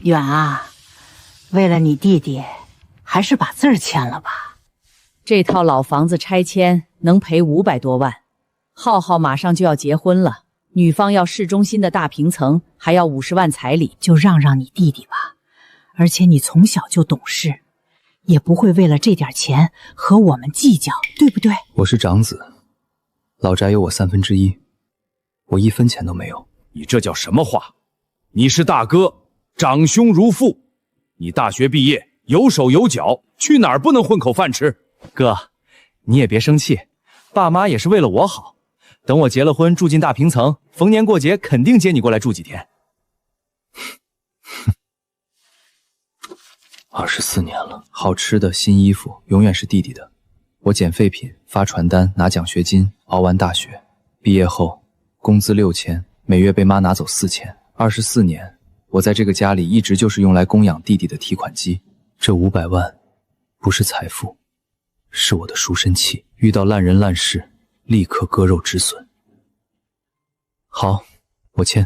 远啊，为了你弟弟，还是把字儿签了吧。这套老房子拆迁能赔500多万，浩浩马上就要结婚了，女方要市中心的大平层，还要50万彩礼，就让你弟弟吧。而且你从小就懂事，也不会为了这点钱和我们计较，对不对？我是长子，老宅有我1/3，我1分钱都没有。你这叫什么话？你是大哥，长兄如父，你大学毕业有手有脚，去哪儿不能混口饭吃？哥，你也别生气，爸妈也是为了我好。等我结了婚，住进大平层，逢年过节肯定接你过来住几天。24年了，好吃的新衣服永远是弟弟的。我捡废品，发传单，拿奖学金，熬完大学，毕业后工资6000，每月被妈拿走4000。24年，我在这个家里一直就是用来供养弟弟的提款机。这500万不是财富，是我的赎身契，遇到烂人烂事，立刻割肉止损。好，我签。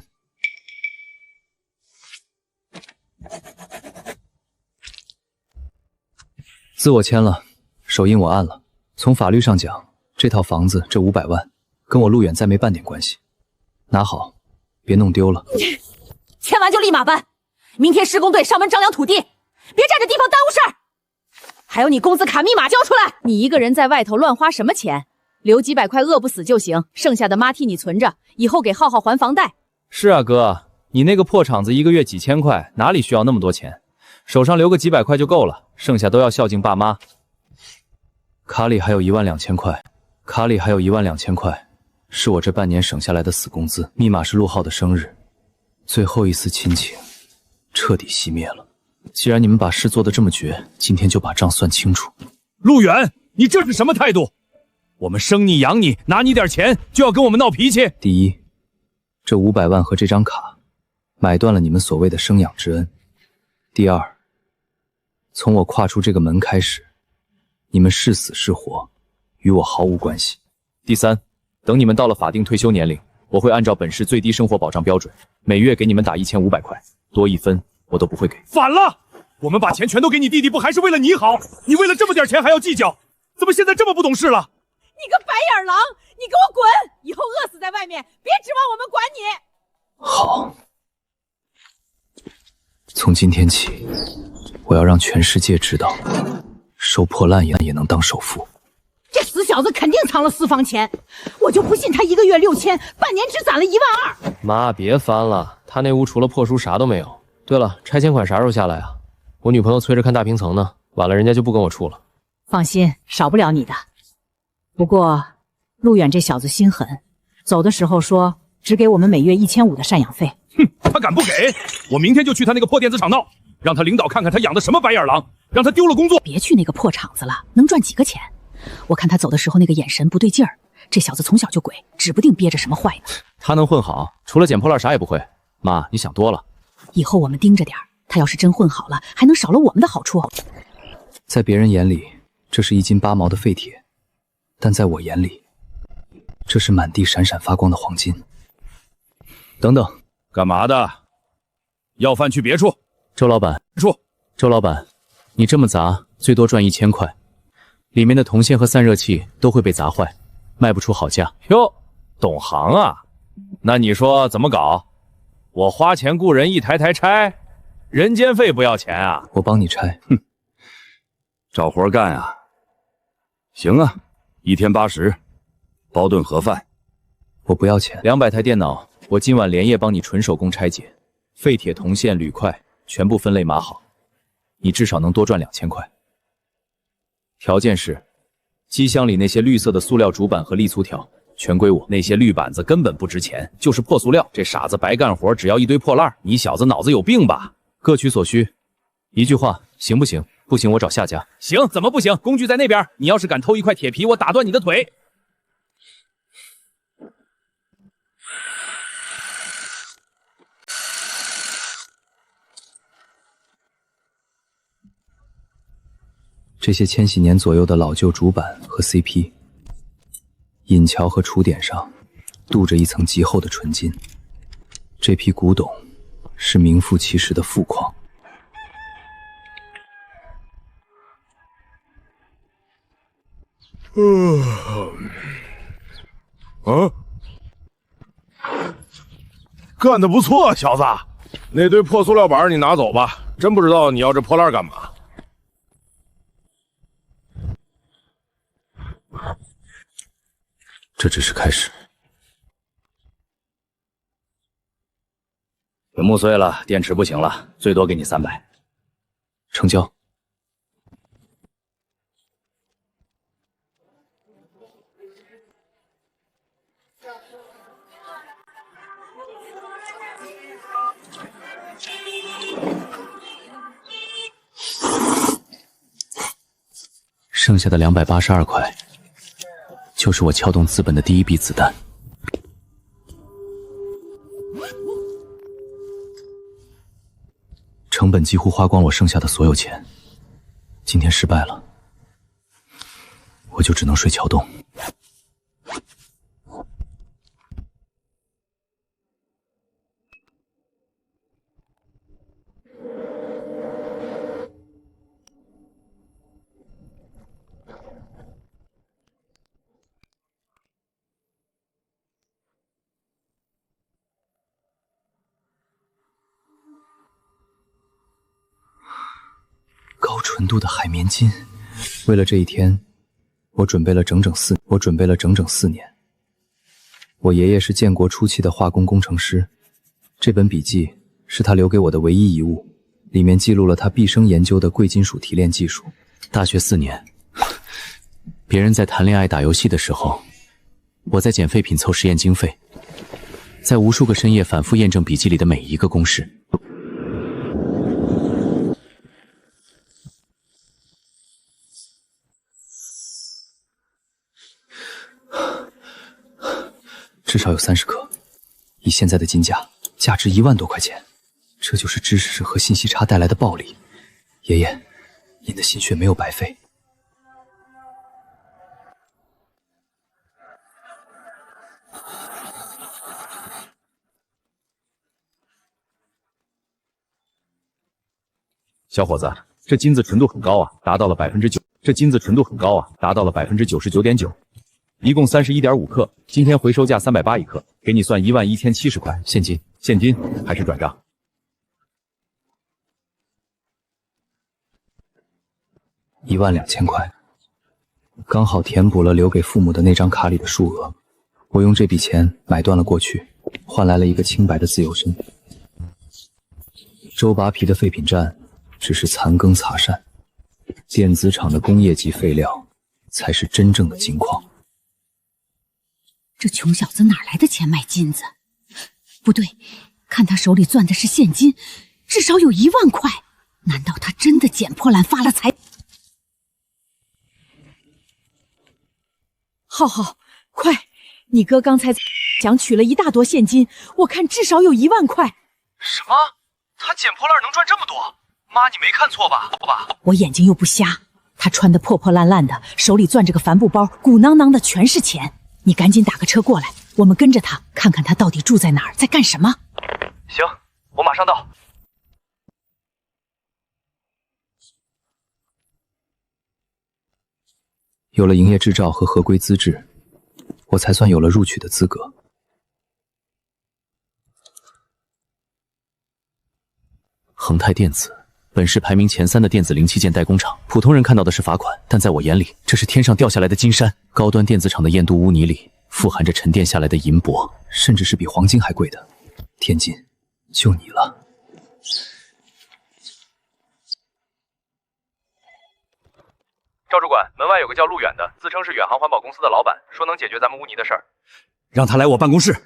字我签了，手印我按了。从法律上讲，这套房子这500万跟我陆远再没半点关系。拿好，别弄丢了。签完就立马搬，明天施工队上门张扬土地，别占着地方耽误事儿。还有你工资卡密码交出来！你一个人在外头乱花什么钱？留几百块饿不死就行，剩下的妈替你存着，以后给浩浩还房贷。是啊，哥，你那个破厂子一个月几千块，哪里需要那么多钱？手上留个几百块就够了，剩下都要孝敬爸妈。卡里还有12000块，卡里还有12000块，是我这半年省下来的死工资。密码是陆浩的生日，最后一丝亲情彻底熄灭了。既然你们把事做得这么绝，今天就把账算清楚。陆远，你这是什么态度？我们生你养你，拿你点钱就要跟我们闹脾气？第一，这500万和这张卡买断了你们所谓的生养之恩。第二，从我跨出这个门开始，你们是死是活与我毫无关系。第三，等你们到了法定退休年龄，我会按照本市最低生活保障标准，每月给你们打1500块，多1分我都不会给。反了！我们把钱全都给你弟弟，不还是为了你好？你为了这么点钱还要计较，怎么现在这么不懂事了？你个白眼狼，你给我滚！以后饿死在外面，别指望我们管你。好，从今天起，我要让全世界知道，收破烂也能当首富。这死小子肯定藏了私房钱，我就不信他一个月6000，半年只攒了12000。妈，别翻了，他那屋除了破书啥都没有。对了，拆迁款啥时候下来啊？我女朋友催着看大平层呢，晚了人家就不跟我处了。放心，少不了你的。不过，陆远这小子心狠，走的时候说只给我们每月1500的赡养费。哼，他敢不给？我明天就去他那个破电子厂闹，让他领导看看他养的什么白眼狼，让他丢了工作。别去那个破厂子了，能赚几个钱？我看他走的时候那个眼神不对劲儿，这小子从小就鬼，指不定憋着什么坏呢。他能混好，除了捡破烂啥也不会。妈，你想多了。以后我们盯着点儿，他要是真混好了，还能少了我们的好处。在别人眼里，这是1斤8毛的废铁，但在我眼里，这是满地闪闪发光的黄金。等等，干嘛的？要饭去别处。周老板，周老板，你这么砸，最多赚1000块，里面的铜线和散热器都会被砸坏，卖不出好价。哟，懂行啊？那你说怎么搞？我花钱雇人一台台拆，人间费不要钱啊？我帮你拆。哼，找活干啊？行啊，1天80，包顿盒饭。我不要钱。200台电脑，我今晚连夜帮你纯手工拆解，废铁、铜线、铝块全部分类码好，你至少能多赚2000块。条件是，机箱里那些绿色的塑料主板和立粗条全归我，那些绿板子根本不值钱，就是破塑料。这傻子白干活，只要一堆破烂，你小子脑子有病吧？各取所需。一句话，行不行？不行，我找下家。行，怎么不行？工具在那边，你要是敢偷一块铁皮，我打断你的腿。这些千禧年左右的老旧主板和 CP， 引桥和触点上镀着一层极厚的纯金。这批古董是名副其实的富矿。干得不错，小子。那堆破塑料板你拿走吧，真不知道你要这破烂干嘛。这只是开始。屏幕碎了，电池不行了，最多给你300。成交。剩下的282块，就是我撬动资本的第一笔子弹。成本几乎花光我剩下的所有钱，今天失败了，我就只能睡桥洞。高纯度的海绵金，为了这一天，我准备了整整4年。我爷爷是建国初期的化工工程师，这本笔记是他留给我的唯一遗物，里面记录了他毕生研究的贵金属提炼技术。大学4年，别人在谈恋爱打游戏的时候，我在捡废品凑实验经费，在无数个深夜反复验证笔记里的每一个公式。至少有30克，以现在的金价，价值1万多块钱。这就是知识和信息差带来的暴利。爷爷，您的心血没有白费。小伙子，这金子纯度很高啊，达到了9%。这金子纯度很高啊，达到了99.9%，一共31.5克。今天回收价380一克，给你算11070块现金。现金还是转账？12000块，刚好填补了留给父母的那张卡里的数额。我用这笔钱买断了过去，换来了一个清白的自由身。周扒皮的废品站只是残羹擦拭，电子厂的工业级废料才是真正的金矿。这穷小子哪来的钱买金子？不对，看他手里攥的是现金，至少有1万块。难道他真的捡破烂发了财？浩浩，快！你哥刚才想取了一大摞现金，我看至少有1万块。什么？他捡破烂能赚这么多？妈，你没看错吧？我眼睛又不瞎，他穿得破破烂烂的，手里攥着个帆布包，鼓囊囊的全是钱。你赶紧打个车过来，我们跟着他，看看他到底住在哪儿，在干什么。行，我马上到。有了营业执照和合规资质，我才算有了录取的资格。恒泰电子本是排名前3的电子零器件代工厂，普通人看到的是罚款，但在我眼里，这是天上掉下来的金山。高端电子厂的燕都污泥里富含着沉淀下来的银箔，甚至是比黄金还贵的。天津，就你了。赵主管，门外有个叫陆远的，自称是远航环保公司的老板，说能解决咱们污泥的事儿。让他来我办公室。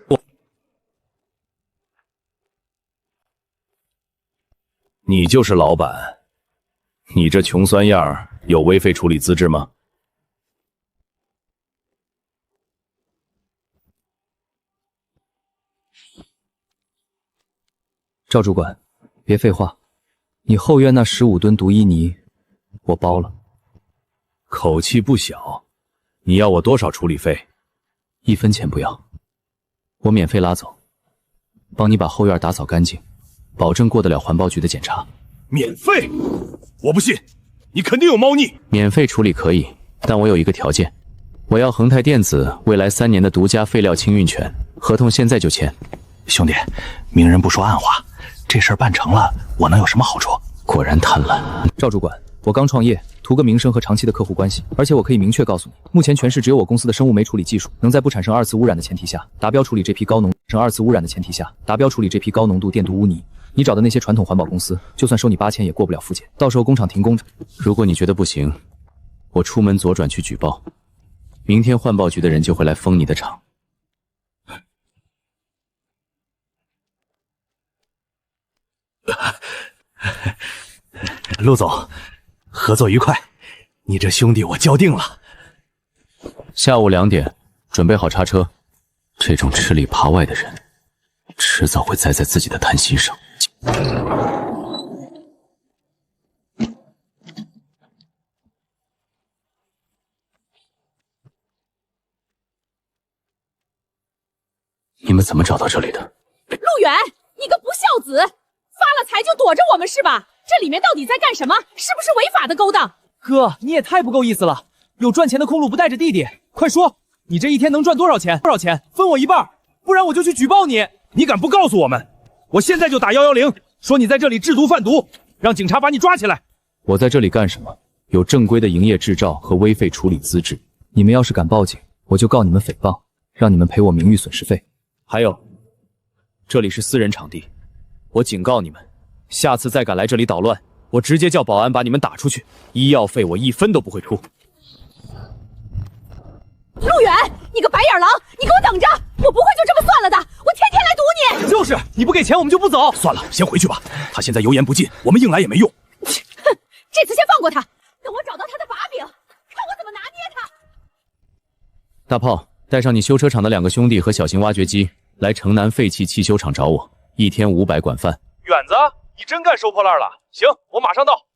你就是老板？你这穷酸样儿有危废处理资质吗？赵主管，别废话，你后院那15吨毒衣泥，我包了。口气不小，你要我多少处理费？1分钱不要，我免费拉走，帮你把后院打扫干净，保证过得了环保局的检查。免费？我不信，你肯定有猫腻。免费处理可以，但我有一个条件，我要恒泰电子未来3年的独家废料清运权，合同现在就签。兄弟，明人不说暗话，这事儿办成了，我能有什么好处？果然贪婪。赵主管，我刚创业，图个名声和长期的客户关系，而且我可以明确告诉你，目前全市只有我公司的生物酶处理技术能在不产生2次污染的前提下，达标处理这批高浓度电毒污泥。你找的那些传统环保公司，就算收你8000也过不了复检，到时候工厂停工。如果你觉得不行，我出门左转去举报，明天环保局的人就会来封你的厂。陆总，合作愉快，你这兄弟我交定了。下午2点，准备好叉车。这种吃里扒外的人，迟早会栽在自己的贪心上。你们怎么找到这里的？陆远，你个不孝子，发了财就躲着我们是吧？这里面到底在干什么？是不是违法的勾当？哥，你也太不够意思了！有赚钱的空路不带着弟弟，快说，你这一天能赚多少钱？分我一半，不然我就去举报你！你敢不告诉我们？我现在就打110，说你在这里制毒贩毒，让警察把你抓起来。我在这里干什么？有正规的营业执照和危废处理资质。你们要是敢报警，我就告你们诽谤，让你们赔我名誉损失费。还有，这里是私人场地，我警告你们，下次再敢来这里捣乱，我直接叫保安把你们打出去，医药费我1分都不会出。陆远，你个白眼狼，你给我等着！我不会就这么算了的，我天天来堵你！就是，你不给钱我们就不走。算了，先回去吧。他现在油盐不进，我们硬来也没用。哼，这次先放过他，等我找到他的把柄，看我怎么拿捏他。大炮，带上你修车厂的2个兄弟和小型挖掘机，来城南废弃汽修厂找我，1天500管饭。远子，你真干收破烂了？行，我马上到。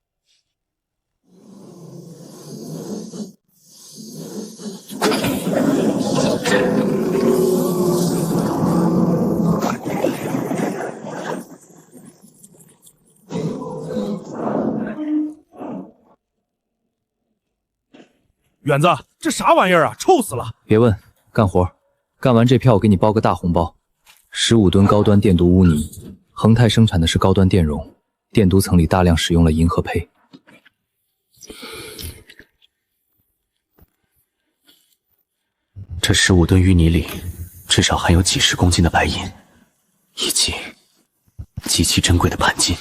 远子，这啥玩意儿啊，臭死了！别问，干活。干完这票我给你包个大红包，15吨高端电毒污泥。恒泰生产的是高端电容，电毒层里大量使用了银和钡。这15吨淤泥里至少含有几10公斤的白银，以及极其珍贵的钣金。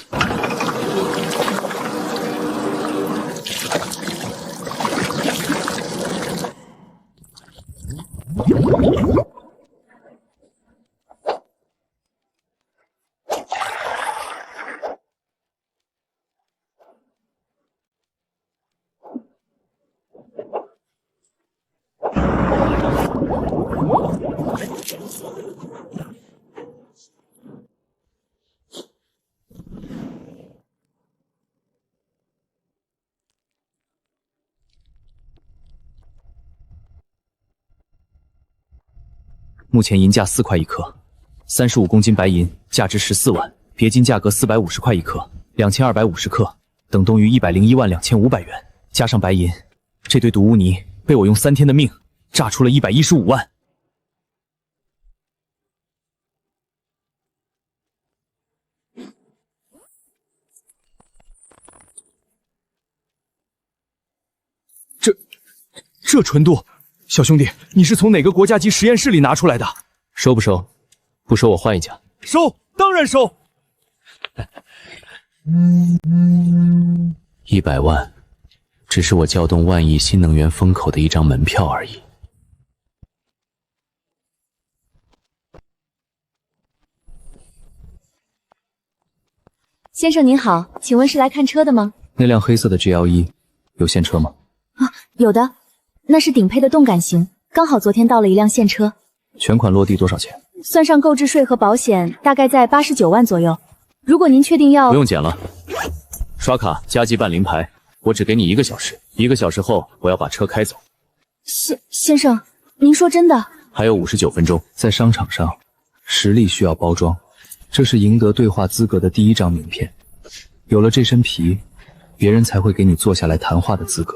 目前银价4块1克，35公斤白银价值14万，别金价格450块1克，2250克，等同于101万2500元。加上白银，这堆毒污泥被我用3天的命榨出了115万。这纯度，小兄弟，你是从哪个国家级实验室里拿出来的？收不收？不收我换一家。收，当然收。100万，只是我调动万亿新能源风口的一张门票而已。先生您好，请问是来看车的吗？那辆黑色的 GL1有现车吗？啊，有的，那是顶配的动感型，刚好昨天到了一辆现车。全款落地多少钱？算上购置税和保险，大概在89万左右。如果您确定要，不用减了，刷卡加急办临牌，我只给你1个小时，1个小时后我要把车开走。先生，您说真的？还有59分钟。在商场上，实力需要包装，这是赢得对话资格的第1张名片。有了这身皮，别人才会给你坐下来谈话的资格。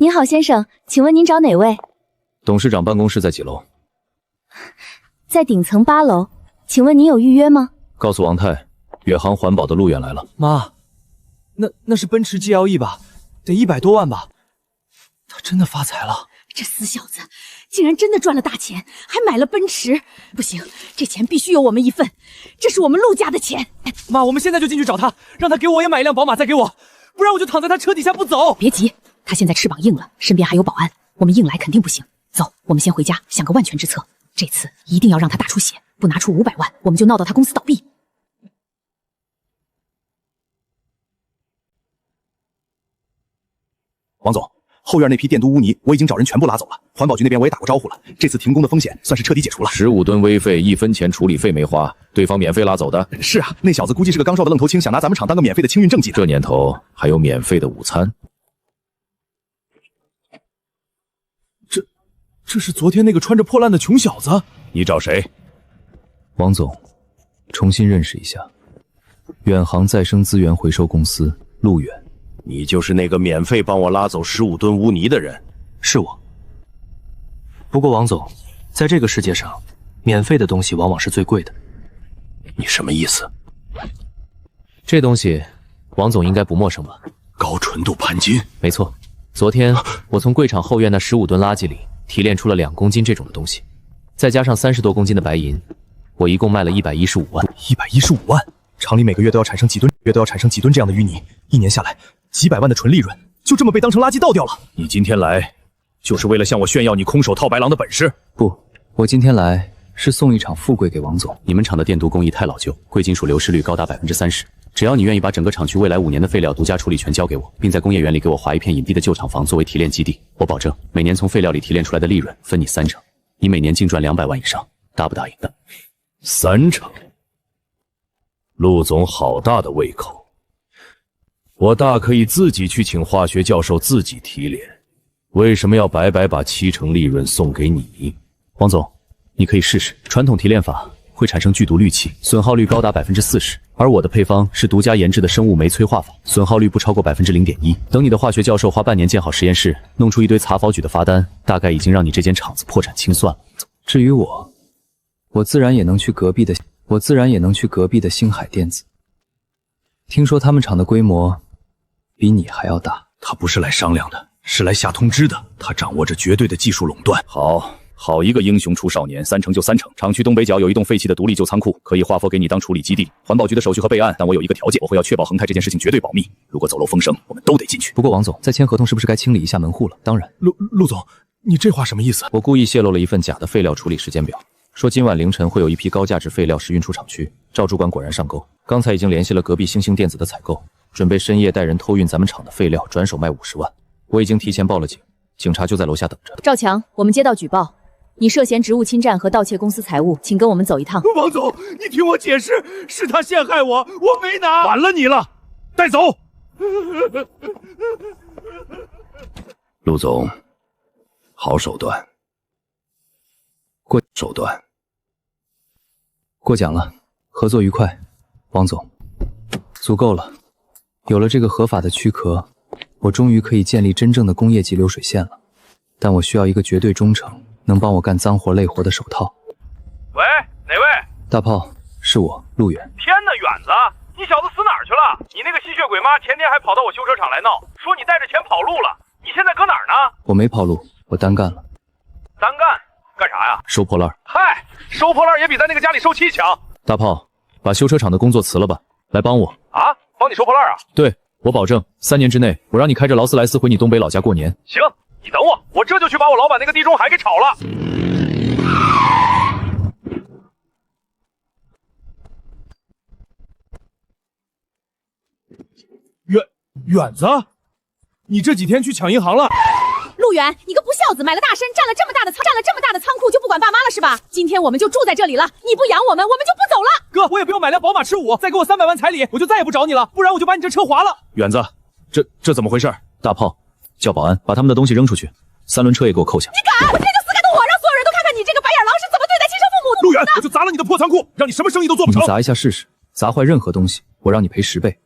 您好，先生，请问您找哪位？董事长办公室在几楼？在顶层8楼，请问您有预约吗？告诉王太，远航环保的路远来了。妈，那是奔驰 GLE 吧？得100多万吧？他真的发财了。这死小子竟然真的赚了大钱，还买了奔驰！不行，这钱必须有我们一份，这是我们陆家的钱。妈，我们现在就进去找他，让他给我也买一辆宝马再给我，不然我就躺在他车底下不走。别急，他现在翅膀硬了，身边还有保安，我们硬来肯定不行。走，我们先回家想个万全之策，这次一定要让他大出血，不拿出500万，我们就闹到他公司倒闭。王总，后院那批电镀污泥我已经找人全部拉走了，环保局那边我也打过招呼了，这次停工的风险算是彻底解除了。15吨危废，1分钱处理费没花，对方免费拉走的。是啊，那小子估计是个刚烧的愣头青，想拿咱们厂当个免费的清运政绩。这年头还有免费的午餐？这是昨天那个穿着破烂的穷小子。你找谁？王总，重新认识一下，远航再生资源回收公司陆远。你就是那个免费帮我拉走15吨污泥的人？是我。不过王总，在这个世界上，免费的东西往往是最贵的。你什么意思？这东西，王总应该不陌生吧？高纯度钒金。没错，昨天我从柜厂后院那15吨垃圾里提炼出了2公斤这种的东西，再加上30多公斤的白银，我一共卖了115万。115万，厂里每个月都要产生几吨这样的淤泥，一年下来几百万的纯利润，就这么被当成垃圾倒掉了。你今天来，就是为了向我炫耀你空手套白狼的本事？不，我今天来是送一场富贵给王总。你们厂的电镀工艺太老旧，贵金属流失率高达30%。只要你愿意把整个厂区未来5年的废料独家处理权交给我，并在工业园里给我划一片隐蔽的旧厂房作为提炼基地，我保证每年从废料里提炼出来的利润分你30%，你每年净赚200万以上，答不答应的？30%？陆总好大的胃口，我大可以自己去请化学教授自己提炼，为什么要白白把70%利润送给你？王总，你可以试试，传统提炼法会产生剧毒氯气，损耗率高达40%，而我的配方是独家研制的生物酶催化法，损耗率不超过0.1%。等你的化学教授花半年建好实验室，弄出一堆查保局的罚单，大概已经让你这间厂子破产清算了。至于我自然也能去隔壁的星海电子。听说他们厂的规模比你还要大。他不是来商量的，是来下通知的。他掌握着绝对的技术垄断。好一个英雄出少年，3成就3成。厂区东北角有一栋废弃的独立旧仓库，可以划拨给你当处理基地。环保局的手续和备案，但我有一个条件，我会要确保恒泰这件事情绝对保密。如果走漏风声，我们都得进去。不过王总，在签合同是不是该清理一下门户了？当然。陆总，你这话什么意思？我故意泄露了一份假的废料处理时间表，说今晚凌晨会有一批高价值废料试运出厂区。赵主管果然上钩，刚才已经联系了隔壁星星电子的采购，准备深夜带人偷运咱们厂的废料，转手卖50万。我已经提前报了警，警察就在楼下等着。赵强，我们接到举报，你涉嫌职务侵占和盗窃公司财物，请跟我们走一趟。王总，你听我解释，是他陷害我，我没拿。晚了你了，带走。陆总，好手段。过奖了，合作愉快，王总。足够了，有了这个合法的躯壳，我终于可以建立真正的工业级流水线了。但我需要一个绝对忠诚，能帮我干脏活累活的手套。喂，哪位？大炮，是我，陆远。天哪，远子，你小子死哪儿去了？你那个吸血鬼妈前天还跑到我修车厂来闹，说你带着钱跑路了。你现在搁哪儿呢？我没跑路，我单干了。单干啥呀？收破烂。嗨，收破烂也比在那个家里受气强。大炮，把修车厂的工作辞了吧，来帮我。啊，帮你收破烂啊？对，我保证3年之内，我让你开着劳斯莱斯回你东北老家过年。行，你等我，我这就去把我老板那个地中海给炒了。远子，你这几天去抢银行了？陆远，你个不孝子，买了大身，占了这么大的仓库，就不管爸妈了是吧？今天我们就住在这里了，你不养我们，我们就不走了。哥，我也不用买辆宝马吃5，再给我300万彩礼，我就再也不找你了，不然我就把你这车划了。远子，这怎么回事？大炮，叫保安把他们的东西扔出去，3轮车也给我扣下。你敢？这就死敢动我，让所有人都看看你这个白眼狼是怎么对待亲生父母的。陆远，我就砸了你的破仓库，让你什么生意都做不成。你砸一下试试，砸坏任何东西，我让你赔10倍，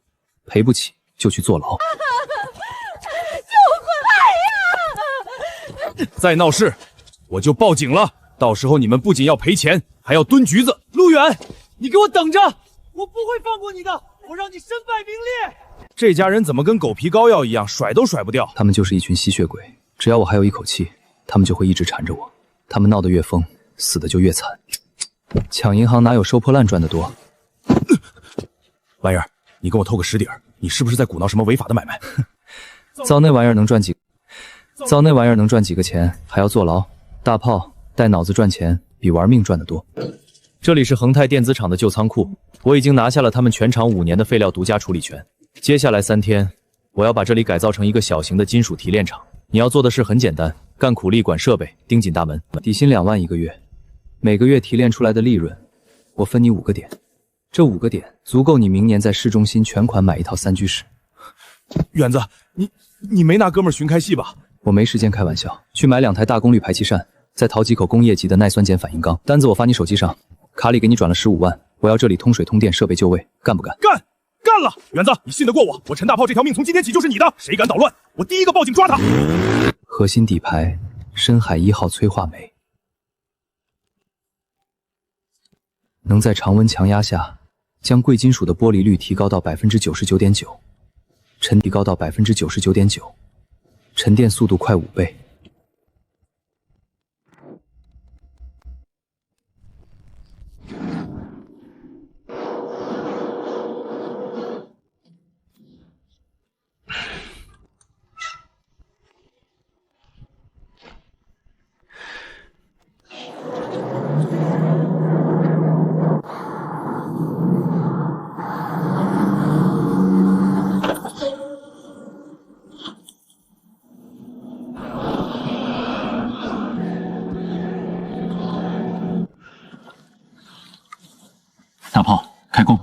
赔不起就去坐牢。再闹事，我就报警了。到时候你们不仅要赔钱，还要蹲局子。陆远，你给我等着！我不会放过你的，我让你身败名裂！这家人怎么跟狗皮膏药一样，甩都甩不掉？他们就是一群吸血鬼，只要我还有一口气，他们就会一直缠着我。他们闹得越疯，死的就越惨。抢银行哪有收破烂赚得多？玩意儿，你跟我透个实底儿，你是不是在鼓闹什么违法的买卖？造那玩意儿能赚几个钱，还要坐牢。大炮带脑子赚钱，比玩命赚得多。这里是恒泰电子厂的旧仓库，我已经拿下了他们全厂5年的废料独家处理权。接下来3天，我要把这里改造成一个小型的金属提炼厂。你要做的事很简单，干苦力、管设备、盯紧大门。底薪2万1个月，每个月提炼出来的利润，我分你5个点。这5个点足够你明年在市中心全款买一套3居室。远子，你没拿哥们儿寻开戏吧？我没时间开玩笑，去买2台大功率排气扇，再淘几口工业级的耐酸碱反应钢。单子我发你手机上，卡里给你转了15万。我要这里通水通电，设备就位，干不干？干了！远子，你信得过我？我陈大炮这条命从今天起就是你的，谁敢捣乱，我第一个报警抓他。核心底牌深海1号催化酶，能在常温强压下将贵金属的剥离率提高到 99.9%， 沉提高到 99.9%， 沉淀速度快5倍。大炮，开工！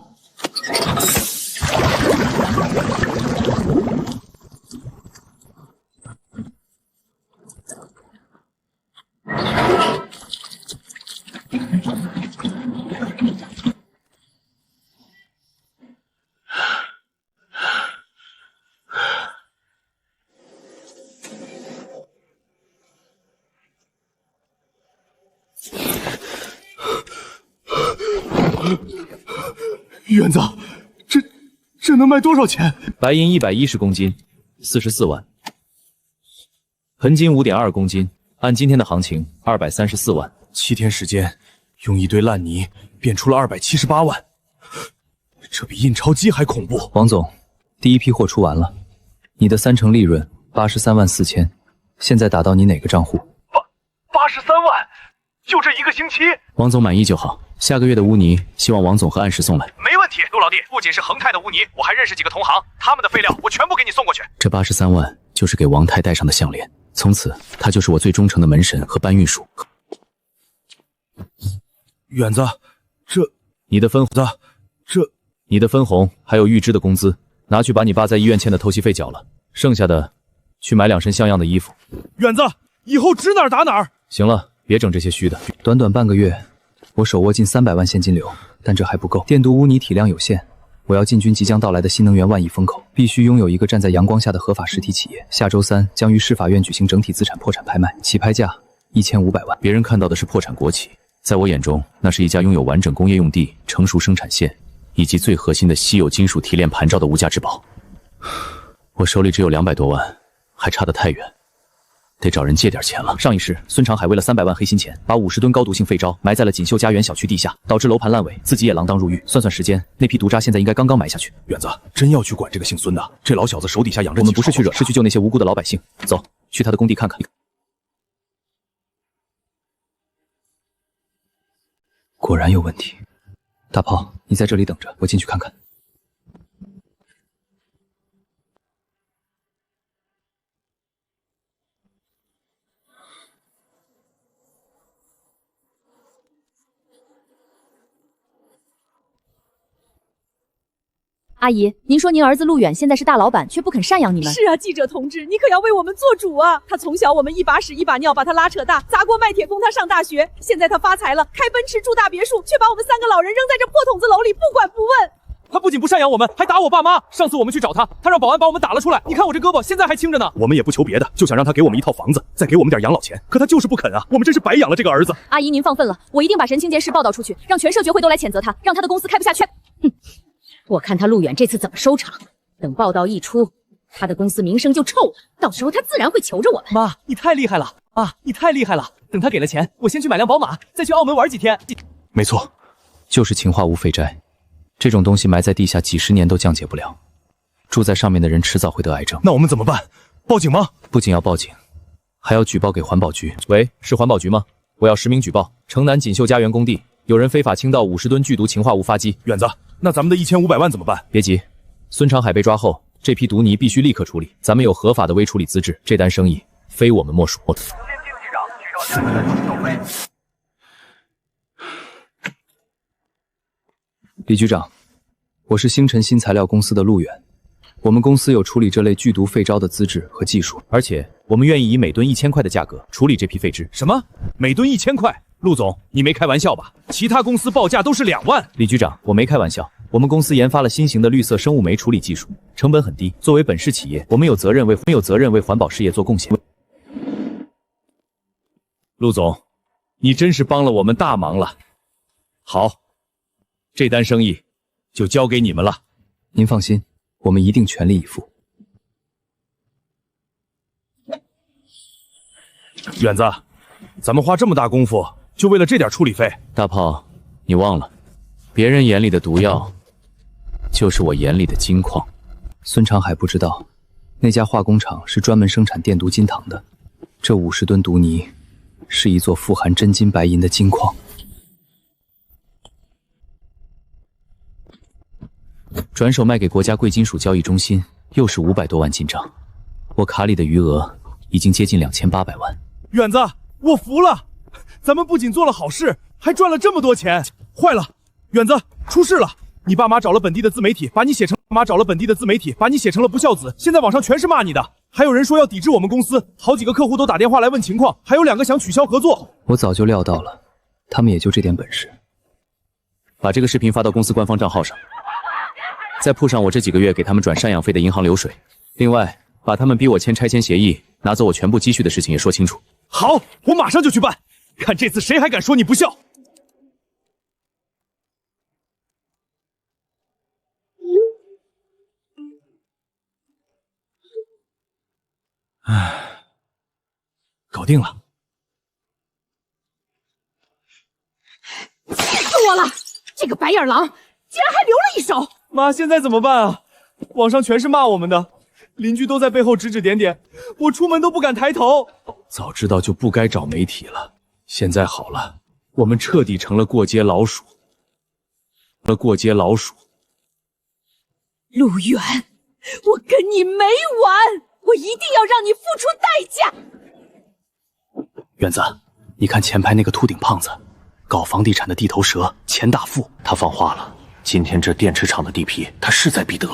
远子，这能卖多少钱？白银110公斤，44万；硼金5.2公斤，按今天的行情234万。7天时间，用一堆烂泥变出了278万，这比印钞机还恐怖。王总，第一批货出完了，你的30%利润83万4千，现在打到你哪个账户？83万，就这1个星期？王总满意就好。下个月的污泥，希望王总和按时送来。没问题，陆老弟，不仅是恒泰的污泥，我还认识几个同行，他们的废料我全部给你送过去。这83万就是给王太戴上的项链，从此他就是我最忠诚的门神和搬运署。远子，你的分红还有预支的工资，拿去把你爸在医院欠的透析费缴了，剩下的去买2身像样的衣服。远子，以后指哪儿打哪儿。行了，别整这些虚的。短短半个月，我手握近300万现金流，但这还不够。电镀污泥体量有限，我要进军即将到来的新能源万亿风口，必须拥有一个站在阳光下的合法实体企业。下周3将于市法院举行整体资产破产拍卖，起拍价1500万。别人看到的是破产国企，在我眼中，那是一家拥有完整工业用地、成熟生产线以及最核心的稀有金属提炼盘罩的无价之宝。我手里只有200多万，还差得太远。得找人借点钱了。上一世，孙长海为了300万黑心钱，把50吨高毒性废渣埋在了锦绣家园小区地下，导致楼盘烂尾，自己也锒铛入狱。算算时间，那批毒渣现在应该刚刚埋下去。远子，真要去管这个姓孙的？这老小子手底下养着……我们不是去惹，是去救那些无辜的老百姓。走，去他的工地看看。果然有问题。大炮，你在这里等着，我进去看看。阿姨，您说您儿子陆远现在是大老板，却不肯赡养你们。是啊，记者同志，你可要为我们做主啊！他从小我们一把屎一把尿把他拉扯大，砸锅卖铁供他上大学，现在他发财了，开奔驰住大别墅，却把我们3个老人扔在这破筒子楼里，不管不问。他不仅不赡养我们，还打我爸妈。上次我们去找他，他让保安把我们打了出来。你看我这胳膊现在还青着呢。我们也不求别的，就想让他给我们一套房子，再给我们点养老钱。可他就是不肯啊！我们真是白养了这个儿子。阿姨，您放愤了，我一定把神清洁事报道出去，让全社学会都来谴责他，让他的公司开不下去。哼，我看他陆远这次怎么收场。等报道一出，他的公司名声就臭了，到时候他自然会求着我们。妈，你太厉害了啊！你太厉害了！等他给了钱，我先去买辆宝马，再去澳门玩几天。没错，就是氰化物废斋，这种东西埋在地下几10年都降解不了，住在上面的人迟早会得癌症。那我们怎么办？报警吗？不仅要报警，还要举报给环保局。喂，是环保局吗？我要实名举报，城南锦绣家园工地有人非法倾倒50吨剧毒氰化物发机。远子，那咱们的1500万怎么办？别急，孙长海被抓后，这批毒泥必须立刻处理。咱们有合法的微处理资质，这单生意非我们莫属。李局长，我是星辰新材料公司的陆远，我们公司有处理这类剧毒废渣的资质和技术，而且我们愿意以每吨1000块的价格处理这批废纸。什么？每吨1000块？陆总，你没开玩笑吧？其他公司报价都是2万。李局长，我没开玩笑。我们公司研发了新型的绿色生物酶处理技术，成本很低。作为本市企业，我们有责任为环保事业做贡献。陆总，你真是帮了我们大忙了。好，这单生意就交给你们了。您放心，我们一定全力以赴。远子，咱们花这么大功夫，就为了这点处理费？大炮，你忘了，别人眼里的毒药，就是我眼里的金矿。孙长海不知道，那家化工厂是专门生产电镀金糖的，这50吨毒泥是一座富含真金白银的金矿。转手卖给国家贵金属交易中心，又是500多万进账，我卡里的余额已经接近2800万。远子，我服了！咱们不仅做了好事，还赚了这么多钱。坏了，远子，出事了！你爸妈找了本地的自媒体，把你写成了不孝子，现在网上全是骂你的。还有人说要抵制我们公司，好几个客户都打电话来问情况，还有2个想取消合作。我早就料到了，他们也就这点本事。把这个视频发到公司官方账号上，再铺上我这几个月给他们转赡养费的银行流水。另外，把他们逼我签拆迁协议，拿走我全部积蓄的事情也说清楚。好，我马上就去办，看这次谁还敢说你不孝。搞定了！气死我了！这个白眼狼竟然还留了一手！妈，现在怎么办啊？网上全是骂我们的，邻居都在背后指指点点，我出门都不敢抬头。早知道就不该找媒体了。现在好了，我们彻底成了过街老鼠。陆远，我跟你没完！我一定要让你付出代价！远子，你看前排那个秃顶胖子，搞房地产的地头蛇，钱大富，他放话了，今天这电池厂的地皮，他势在必得。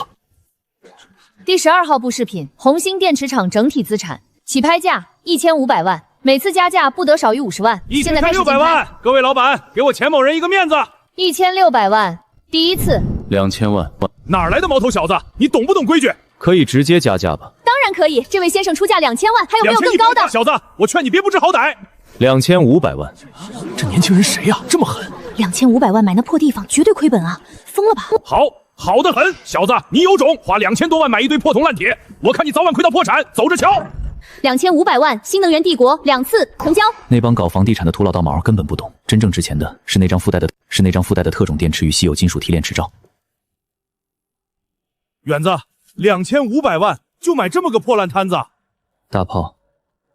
第12号部视频：红星电池厂整体资产起拍价1500万，每次加价不得少于50万。现在开始竞拍。600万，各位老板，给我钱某人一个面子。1600万，第一次。2000万，哪来的毛头小子？你懂不懂规矩？可以直接加价吧？当然可以，这位先生出价2000万，还有没有更高的？小子，我劝你别不知好歹。 2500万，这年轻人谁呀？这么狠！2500万买那破地方，绝对亏本啊！疯了吧？好的很，小子，你有种，花2000多万买一堆破铜烂铁，我看你早晚亏到破产，走着瞧。 2500万，新能源帝国2次成交。那帮搞房地产的土老道毛根本不懂，真正值钱的是那张附带的特种电池与稀有金属提炼执照。远子，2500万就买这么个破烂摊子？大炮，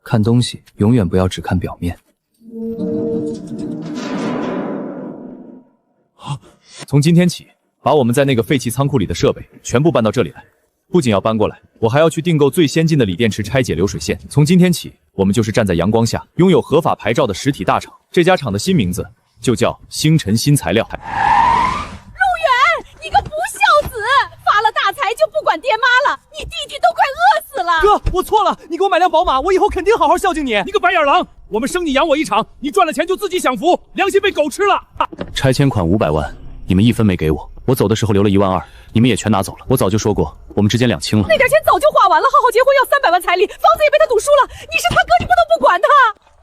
看东西永远不要只看表面。从今天起，把我们在那个废弃仓库里的设备全部搬到这里来。 不仅要搬过来，我还要去订购最先进的锂电池拆解流水线。从今天起，我们就是站在阳光下，拥有合法牌照的实体大厂。这家厂的新名字就叫星辰新材料。陆远，你个不孝子，发了大财就不管爹妈了，你弟弟都快饿死了。哥，我错了，你给我买辆宝马，我以后肯定好好孝敬你。你个白眼狼，我们生你养我一场，你赚了钱就自己享福，良心被狗吃了。拆迁款500万，你们1分没给我。我走的时候留了12000，你们也全拿走了。我早就说过，我们之间两清了。那点钱早就花完了，浩浩结婚要300万彩礼，房子也被他赌输了。你是他哥，你不能不管他。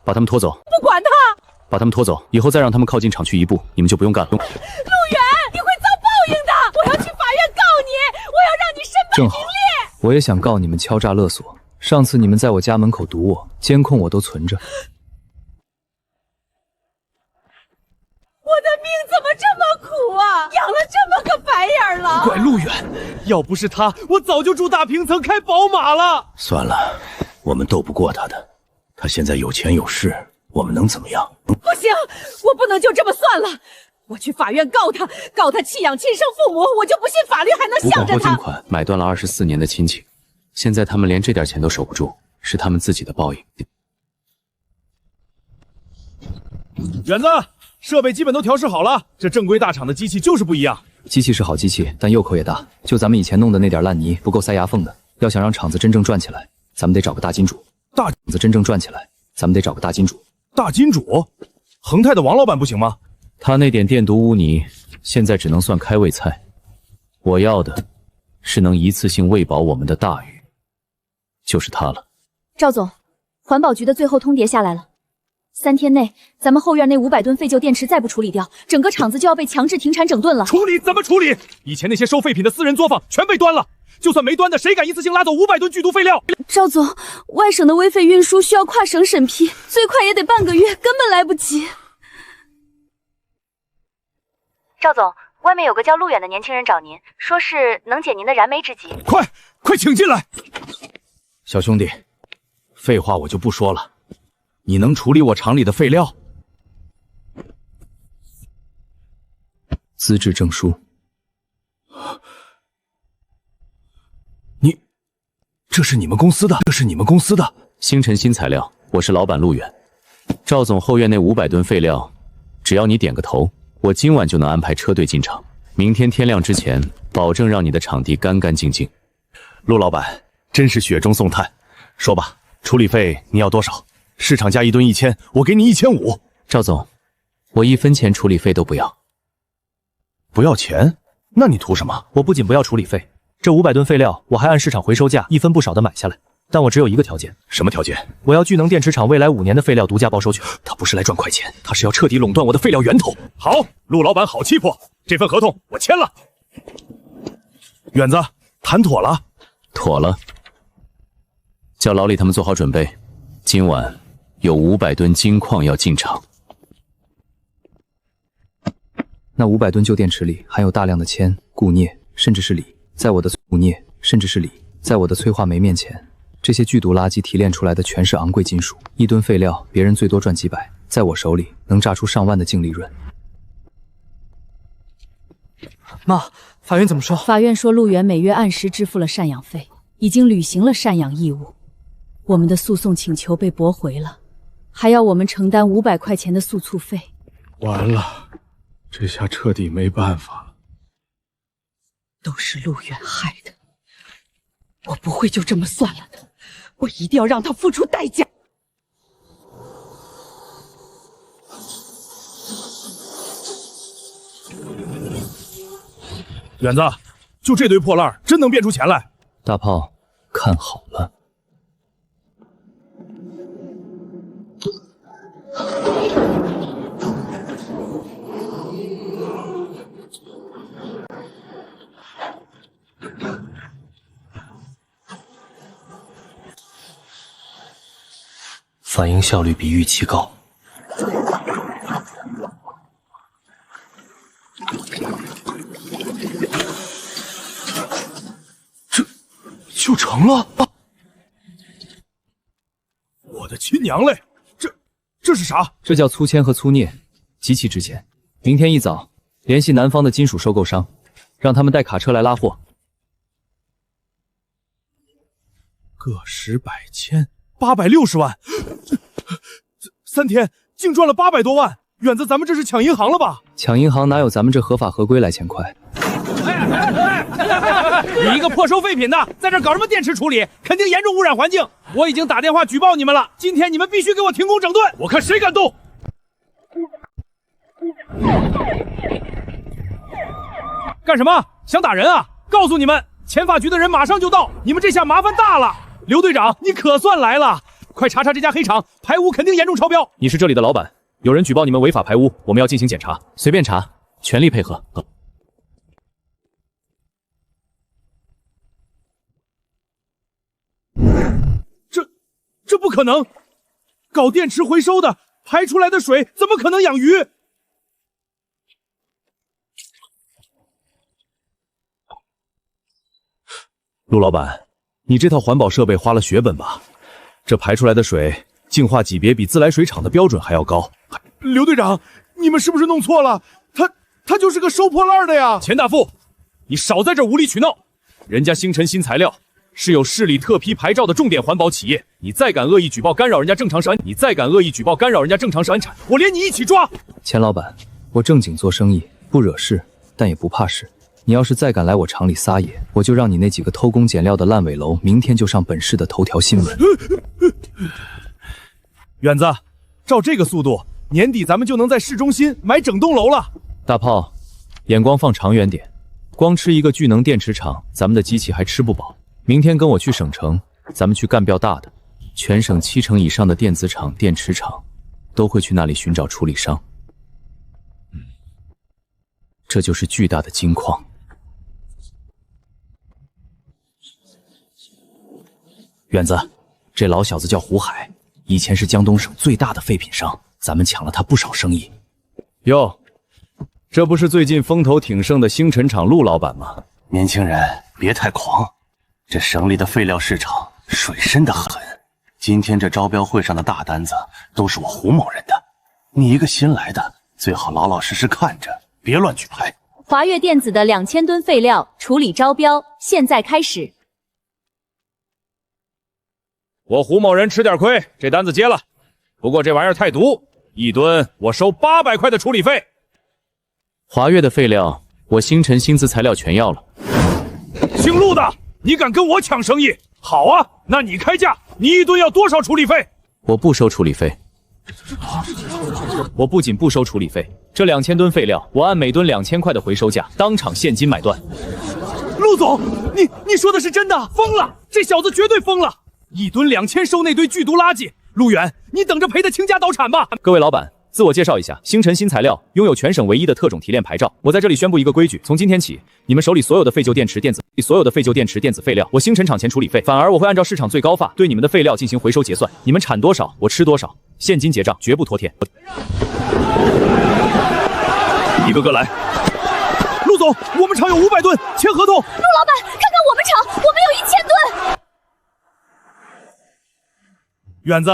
把他们拖走，不管他。把他们拖走，以后再让他们靠近厂区一步，你们就不用干了。陆远，你会遭报应的！我要去法院告你，我要让你身败名裂。我也想告你们敲诈勒索。上次你们在我家门口堵我，监控我都存着。我的命怎么这么苦啊！养了这么个白眼狼。怪陆远，要不是他，我早就住大平层开宝马了。算了，我们斗不过他的。他现在有钱有势，我们能怎么样？不行，我不能就这么算了。我去法院告他，告他弃养亲生父母，我就不信法律还能向着他。金款买断了24年的亲情，现在他们连这点钱都守不住，是他们自己的报应。远子，设备基本都调试好了，这正规大厂的机器就是不一样。机器是好机器，但右口也大，就咱们以前弄的那点烂泥不够塞牙缝的。要想让厂子真正转起来，咱们得找个大金主。厂子真正转起来，咱们得找个大金主。大金主？恒泰的王老板不行吗？他那点电毒污泥，现在只能算开胃菜。我要的是能一次性喂饱我们的大鱼，就是他了。赵总，环保局的最后通牒下来了，3天内咱们后院那500吨废旧电池再不处理掉，整个厂子就要被强制停产整顿了。处理怎么处理？以前那些收废品的私人作坊全被端了，就算没端的，谁敢一次性拉走500吨剧毒废料？赵总，外省的危废运输需要跨省审批，最快也得半个月，根本来不及。赵总，外面有个叫陆远的年轻人找您，说是能解您的燃眉之急。快请进来。小兄弟，废话我就不说了，你能处理我厂里的废料？资质证书。这是你们公司的？这是你们公司的？星辰新材料，我是老板陆远。赵总后院那500吨废料，只要你点个头，我今晚就能安排车队进场，明天天亮之前，保证让你的场地干干净净。陆老板真是雪中送炭。说吧，处理费你要多少？市场价1吨1000，我给你1500。赵总，我1分钱处理费都不要。不要钱？那你图什么？我不仅不要处理费，这500吨废料我还按市场回收价1分不少的买下来，但我只有一个条件。什么条件？我要聚能电池厂未来5年的废料独家包收权。他不是来赚快钱，他是要彻底垄断我的废料源头。好，陆老板好气魄，这份合同我签了。远子，谈妥了？妥了。叫老李他们做好准备，今晚有500吨金矿要进场。那500吨旧电池里含有大量的铅、钴镍，甚至是锂。在我的钴镍，甚至是锂，在我的催化酶面前，这些剧毒垃圾提炼出来的全是昂贵金属。1吨废料，别人最多赚几百，在我手里能榨出上万的净利润。妈，法院怎么说？法院说陆远每月按时支付了赡养费，已经履行了赡养义务。我们的诉讼请求被驳回了，还要我们承担500块钱的诉讼费。完了，这下彻底没办法了。都是陆远害的，我不会就这么算了的，我一定要让他付出代价。远子，就这堆破烂，真能变出钱来？大炮，看好了。反应效率比预期高。这就成了！我的亲娘嘞！这是啥？这叫粗铅和粗镍，极其值钱。明天一早联系南方的金属收购商，让他们带卡车来拉货。个10百千，860万，3天净赚了800多万。远子，咱们这是抢银行了吧？抢银行哪有咱们这合法合规来钱快？你一个破收废品的，在这搞什么电池处理，肯定严重污染环境。我已经打电话举报你们了，今天你们必须给我停工整顿，我看谁敢动。干什么？想打人啊？告诉你们，前法局的人马上就到，你们这下麻烦大了。刘队长，你可算来了，快查查这家黑厂，排污肯定严重超标。你是这里的老板，有人举报你们违法排污，我们要进行检查，随便查，全力配合。这不可能！搞电池回收的排出来的水怎么可能养鱼？陆老板，你这套环保设备花了血本吧？这排出来的水净化级别比自来水厂的标准还要高。刘队长，你们是不是弄错了？他就是个收破烂的呀！钱大富，你少在这无理取闹！人家星辰新材料是有市里特批牌照的重点环保企业，你再敢恶意举报干扰人家正常生产，我连你一起抓！钱老板，我正经做生意，不惹事，但也不怕事。你要是再敢来我厂里撒野，我就让你那几个偷工减料的烂尾楼明天就上本市的头条新闻。远子，照这个速度，年底咱们就能在市中心买整栋楼了。大炮，眼光放长远点，光吃一个聚能电池厂，咱们的机器还吃不饱。明天跟我去省城，咱们去干标大的，全省70%以上的电子厂、电池厂都会去那里寻找处理商。这就是巨大的金矿。远子，这老小子叫胡海，以前是江东省最大的废品商，咱们抢了他不少生意。哟，这不是最近风头挺盛的星辰厂陆老板吗？年轻人别太狂，这省里的废料市场水深得很。今天这招标会上的大单子都是我胡某人的，你一个新来的，最好老老实实看着，别乱举牌。华越电子的2000吨废料处理招标现在开始。我胡某人吃点亏，这单子接了。不过这玩意儿太毒，1吨我收800块的处理费。华越的废料，我星辰新资材料全要了。姓陆的，你敢跟我抢生意？好啊，那你开价，你1吨要多少处理费？我不收处理费。我不仅不收处理费，这2000吨废料，我按每吨2000块的回收价，当场现金买断。陆总，你说的是真的？疯了！这小子绝对疯了！1吨2000收那堆剧毒垃圾，陆远，你等着赔得倾家荡产吧！各位老板，自我介绍一下，星辰新材料拥有全省唯一的特种提炼牌照。我在这里宣布一个规矩，从今天起，你们手里所有的废旧电池电子废料，我星辰厂前处理费，反而我会按照市场最高价对你们的废料进行回收结算，你们产多少我吃多少，现金结账，绝不拖欠。一个个来。陆总，我们厂有500吨，签合同。陆老板，看看我们厂，我们有1000吨。远子，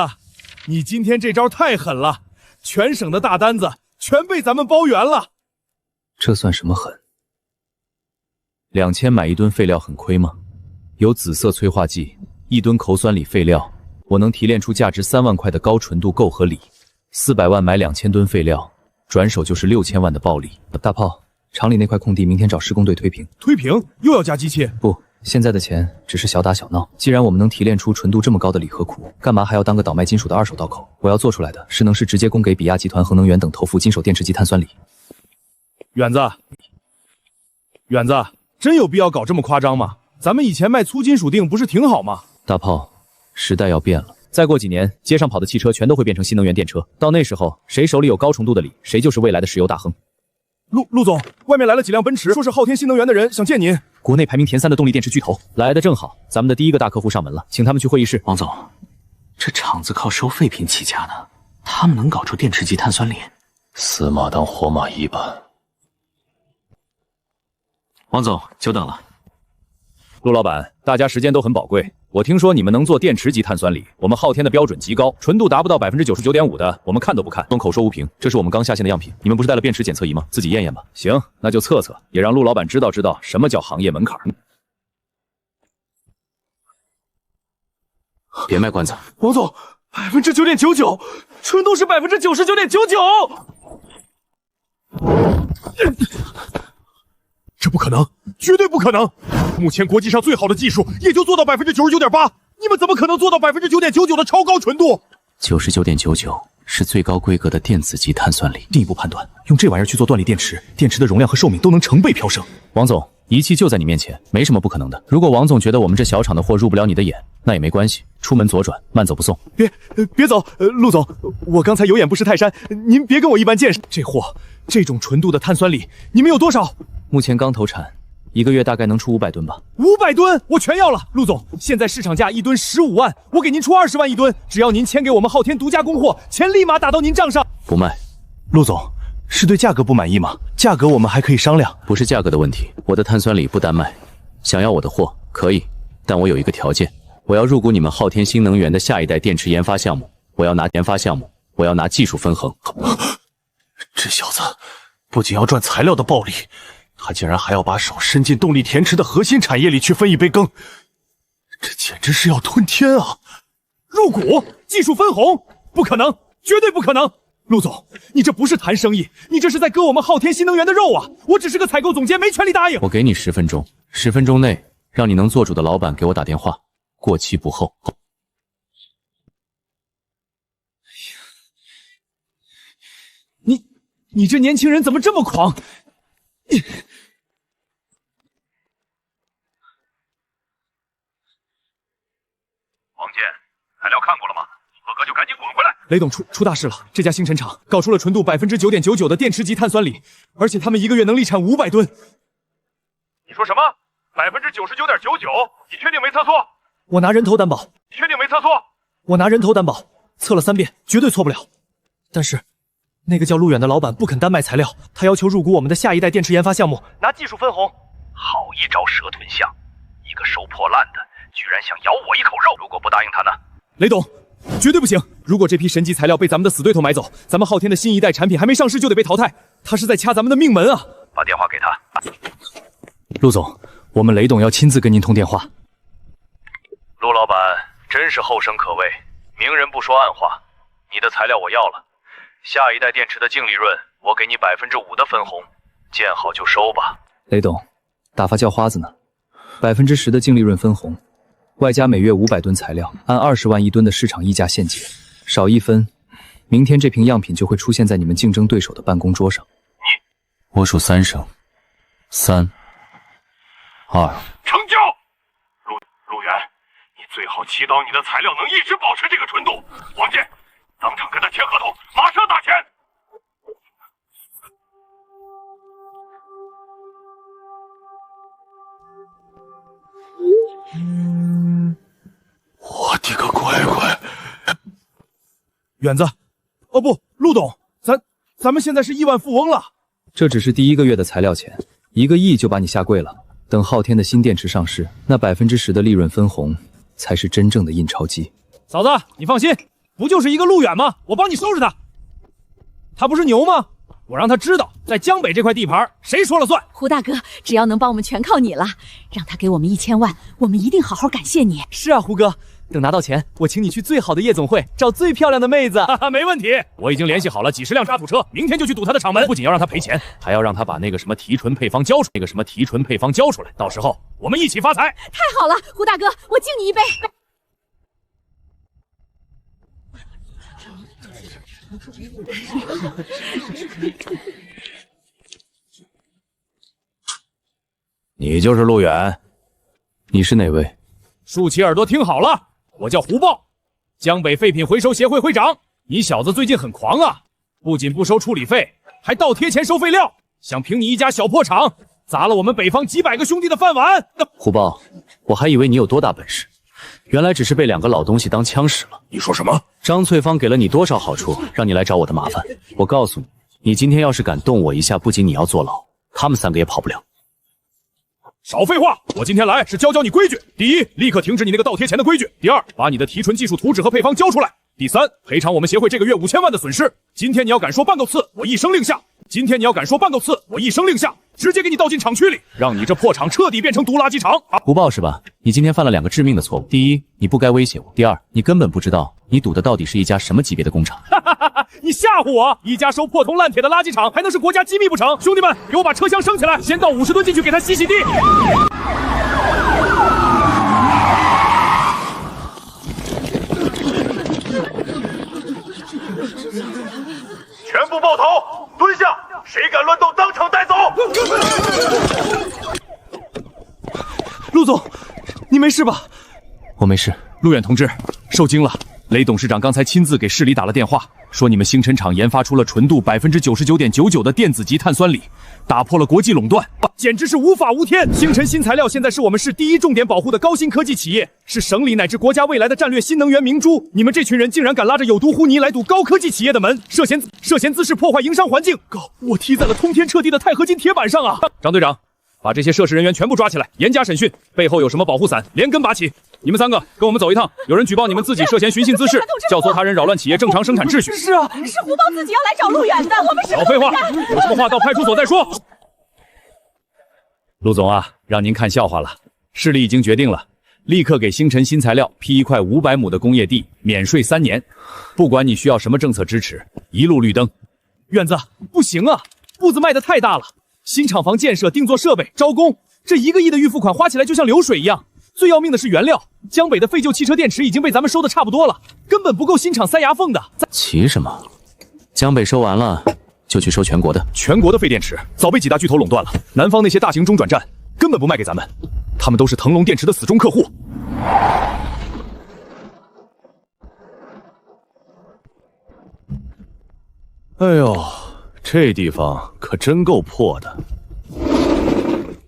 你今天这招太狠了，全省的大单子全被咱们包圆了。这算什么狠？2000买1吨废料很亏吗？有紫色催化剂，1吨口酸锂废料，我能提炼出价值3万块的高纯度够和锂。400万买2000吨废料，转手就是6000万的暴利。大炮，厂里那块空地明天找施工队推平。推平又要加机器？不，现在的钱只是小打小闹。既然我们能提炼出纯度这么高的锂和钴，干嘛还要当个倒卖金属的二手道口？我要做出来的是能直接供给比亚集团、恒能源等投付金手电池级碳酸锂。远子，真有必要搞这么夸张吗？咱们以前卖粗金属锭不是挺好吗？大炮，时代要变了，再过几年，街上跑的汽车全都会变成新能源电车。到那时候，谁手里有高纯度的锂，谁就是未来的石油大亨。陆总，外面来了几辆奔驰，说是昊天新能源的人想见您。国内排名前3的动力电池巨头来的正好，咱们的第一个大客户上门了，请他们去会议室。王总，这厂子靠收废品起家的，他们能搞出电池级碳酸锂，死马当活马医吧。王总，久等了。陆老板，大家时间都很宝贵。我听说你们能做电池级碳酸锂，我们昊天的标准极高，纯度达不到99.5%的，我们看都不看。口说无凭，这是我们刚下线的样品，你们不是带了便池检测仪吗？自己验验吧。行，那就测测，也让陆老板知道什么叫行业门槛。别卖关子，王总，9.99%，纯度是99.99%。这不可能，绝对不可能！目前国际上最好的技术也就做到99.8%，你们怎么可能做到99.99%的超高纯度？ 99.99%，是最高规格的电子级碳酸锂。进一步判断，用这玩意儿去做断锂电池，电池的容量和寿命都能成倍飙升。王总，仪器就在你面前，没什么不可能的。如果王总觉得我们这小厂的货入不了你的眼，那也没关系，出门左转，慢走不送。别走，陆总，我刚才有眼不识泰山，您别跟我一般见识。这货，这种纯度的碳酸锂，你们有多少？目前刚投产，1个月大概能出500吨吧。500吨，我全要了。陆总，现在市场价1吨15万，我给您出20万1吨，只要您签给我们昊天独家供货，钱立马打到您账上。不卖。陆总，是对价格不满意吗？价格我们还可以商量。不是价格的问题，我的碳酸锂不单卖，想要我的货可以，但我有一个条件，我要入股你们昊天新能源的下一代电池研发项目，我要拿技术分恒。这小子不仅要赚材料的暴利，他竟然还要把手伸进动力填池的核心产业里去分一杯羹，这简直是要吞天啊！入股技术分红，不可能，绝对不可能！陆总，你这不是谈生意，你这是在割我们昊天新能源的肉啊！我只是个采购总监，没权利答应。我给你10分钟，10分钟内让你能做主的老板给我打电话，过期不候。你这年轻人怎么这么狂？王健，材料看过了吗？合格就赶紧滚回来！雷董出大事了！这家星辰厂搞出了纯度9.99%的电池级碳酸锂，而且他们1个月能力产500吨。你说什么？99.99%？你确定没测错？我拿人头担保。你确定没测错？我拿人头担保，测了3遍，绝对错不了。但是，那个叫陆远的老板不肯单卖材料，他要求入股我们的下一代电池研发项目，拿技术分红。好一招蛇吞象！一个收破烂的，居然想咬我一口肉！如果不答应他呢？雷董，绝对不行！如果这批神级材料被咱们的死对头买走，咱们昊天的新一代产品还没上市就得被淘汰，他是在掐咱们的命门啊！把电话给他。陆总，我们雷董要亲自跟您通电话。陆老板真是后生可畏，明人不说暗话。你的材料我要了，下一代电池的净利润我给你5%的分红，见好就收吧。雷董，打发叫花子呢？10%的净利润分红，外加每月500吨材料，按20万1吨的市场溢价现结，少1分，明天这瓶样品就会出现在你们竞争对手的办公桌上。我数3声，3、2，成交！陆远，你最好祈祷你的材料能一直保持这个纯度。王健，当场跟他签合同，马上打钱！我的个乖乖！远子，哦不，陆董，咱们现在是亿万富翁了。这只是第1个月的材料钱，1个亿就把你下跪了。等昊天的新电池上市，那10%的利润分红才是真正的印钞机。嫂子，你放心，不就是一个陆远吗？我帮你收拾他。他不是牛吗？我让他知道，在江北这块地盘，谁说了算。胡大哥，只要能帮我们，全靠你了。让他给我们1000万，我们一定好好感谢你。是啊，胡哥，等拿到钱，我请你去最好的夜总会，找最漂亮的妹子。哈哈，没问题，我已经联系好了几十辆渣土车，明天就去堵他的厂门。不仅要让他赔钱，还要让他把那个什么提纯配方交出来，到时候我们一起发财。太好了，胡大哥，我敬你一杯。你就是陆远？你是哪位？竖起耳朵听好了，我叫胡豹，江北废品回收协会会长。你小子最近很狂啊，不仅不收处理费，还倒贴钱收废料，想凭你一家小破厂砸了我们北方几百个兄弟的饭碗。胡豹，我还以为你有多大本事，原来只是被2个老东西当枪使了。你说什么？张翠芳给了你多少好处，让你来找我的麻烦？我告诉你，你今天要是敢动我一下，不仅你要坐牢，他们3个也跑不了。少废话！我今天来是教你规矩。第一，立刻停止你那个倒贴钱的规矩；第二，把你的提纯技术图纸和配方交出来；第三，赔偿我们协会这个月5000万的损失。今天你要敢说半个次，我一声令下；今天你要敢说半个次，我一声令下，直接给你倒进厂区里，让你这破厂彻底变成毒垃圾场。胡豹是吧？你今天犯了2个致命的错误：第一，你不该威胁我；第二，你根本不知道你赌的到底是一家什么级别的工厂。你吓唬我！一家收破铜烂铁的垃圾场，还能是国家机密不成？兄弟们，给我把车厢升起来，先倒50吨进去，给他洗洗地。全部抱头，蹲下！谁敢乱动，当场带走！陆总，你没事吧？我没事。陆远同志，受惊了。雷董事长刚才亲自给市里打了电话，说你们星辰厂研发出了纯度99.99%的电子级碳酸锂，打破了国际垄断，简直是无法无天。星辰新材料现在是我们市第一重点保护的高新科技企业，是省里乃至国家未来的战略新能源明珠。你们这群人竟然敢拉着有毒污泥来堵高科技企业的门，涉嫌滋事破坏营商环境，我踢在了通天彻地的钛合金铁板上啊！张队长，把这些涉事人员全部抓起来，严加审讯，背后有什么保护伞，连根拔起。你们3个跟我们走一趟，有人举报你们自己涉嫌寻衅滋事，教唆他人扰乱企业正常生产秩序。是啊，是胡包自己要来找陆远的，我们是少废话，有什么话到派出所再说。陆总啊，让您看笑话了，市里已经决定了，立刻给星辰新材料批一块500亩的工业地，免税3年，不管你需要什么政策支持，一路绿灯。远子，不行啊，步子迈得太大了。新厂房建设、定做设备、招工，这1个亿的预付款花起来就像流水一样。最要命的是原料，江北的废旧汽车电池已经被咱们收的差不多了，根本不够新厂塞牙缝的。急什么？江北收完了，就去收全国的。全国的废电池早被几大巨头垄断了，南方那些大型中转站根本不卖给咱们，他们都是腾龙电池的死忠客户。哎呦，这地方可真够破的。